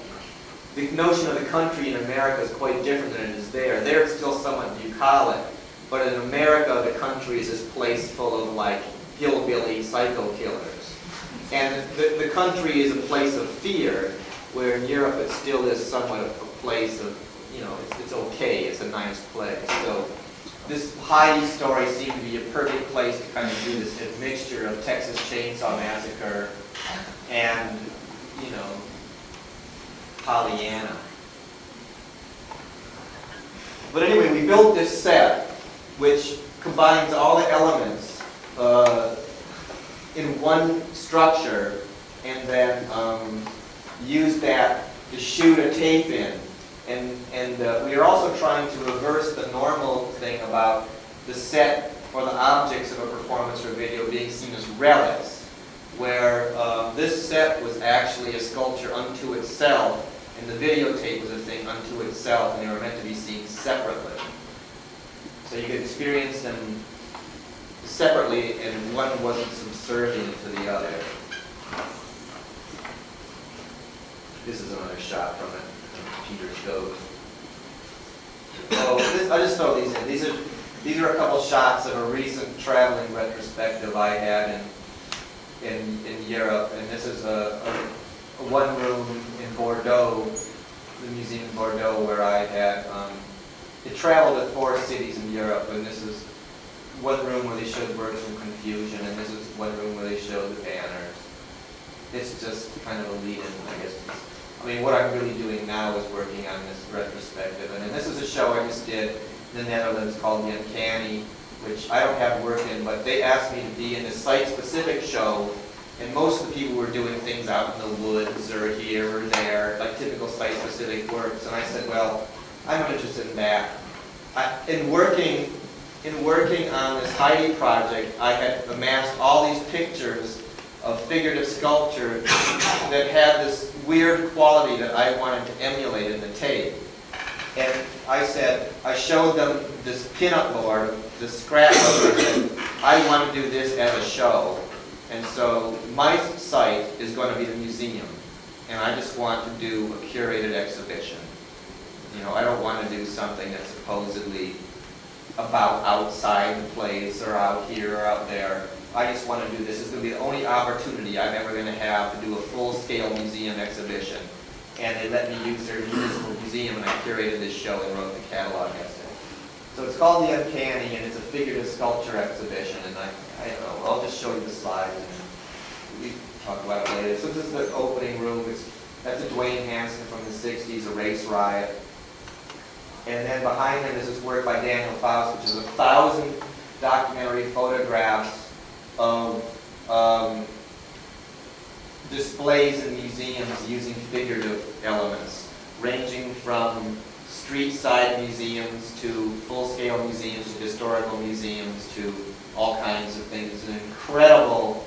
the notion of the country in America is quite different than it is there. There it's still somewhat bucolic, but in America the country is this place full of like hillbilly psycho killers. And the country is a place of fear, where in Europe it still is somewhat a place of, you know, it's okay, it's a nice place. So this Heidi story seemed to be a perfect place to kind of do this mixture of Texas Chainsaw Massacre and, you know, Pollyanna. But anyway, we built this set, which combines all the elements in one structure, and then use that to shoot a tape in. And we are also trying to reverse the normal thing about the set or the objects of a performance or video being seen as relics, where this set was actually a sculpture unto itself, and the videotape was a thing unto itself, and they were meant to be seen separately. So you could experience them separately, and one wasn't subservient to the other. This is another shot from it, Peter's ghost. Oh, I just throw these in. These are a couple shots of a recent traveling retrospective I had in Europe, and this is a one room in Bordeaux, the museum in Bordeaux, where I had it traveled to 4 cities in Europe, and this is one room where they showed Works from Confusion, and this is one room where they showed the banners. It's just kind of a lead-in, I guess. I mean, what I'm really doing now is working on this retrospective, and then this is a show I just did in the Netherlands called The Uncanny, which I don't have work in, but they asked me to be in this site-specific show, and most of the people were doing things out in the woods or here or there, like typical site-specific works, and I said, well, I'm not interested in that. In working on this Heidi project, I had amassed all these pictures of figurative sculpture that had this weird quality that I wanted to emulate in the tape. And I showed them this pinup board, this scrapbook, and said, I want to do this as a show. And so my site is going to be the museum. And I just want to do a curated exhibition. You know, I don't want to do something that's supposedly about outside the place or out here or out there. I just want to do this. It's going to be the only opportunity I'm ever going to have to do a full-scale museum exhibition. And they let me use their municipal museum, and I curated this show and wrote the catalog essay. So it's called The Uncanny, and it's a figurative sculpture exhibition. And I don't know, I'll just show you the slides, and we can talk about it later. So this is the opening room. That's a Dwayne Hansen from the 60s, A Race Riot. And then behind him is this work by Daniel Faust, which is 1,000 documentary photographs of displays in museums using figurative elements, ranging from street-side museums to full-scale museums to historical museums to all kinds of things. It's an incredible,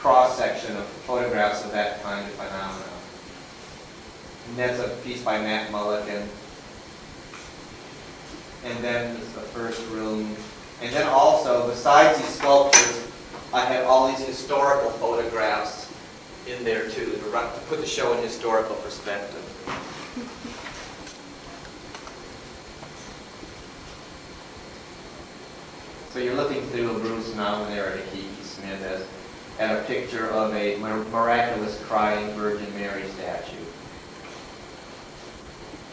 cross-section of photographs of that kind of phenomenon. And that's a piece by Matt Mulliken. And then there's the first room. And then also, besides these sculptures, I had all these historical photographs in there too, to put the show in historical perspective. So you're looking through a Bruce Nauman there at a Kiki Smith at a picture of a miraculous crying Virgin Mary statue.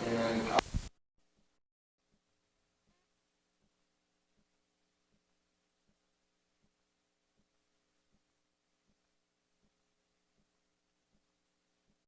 And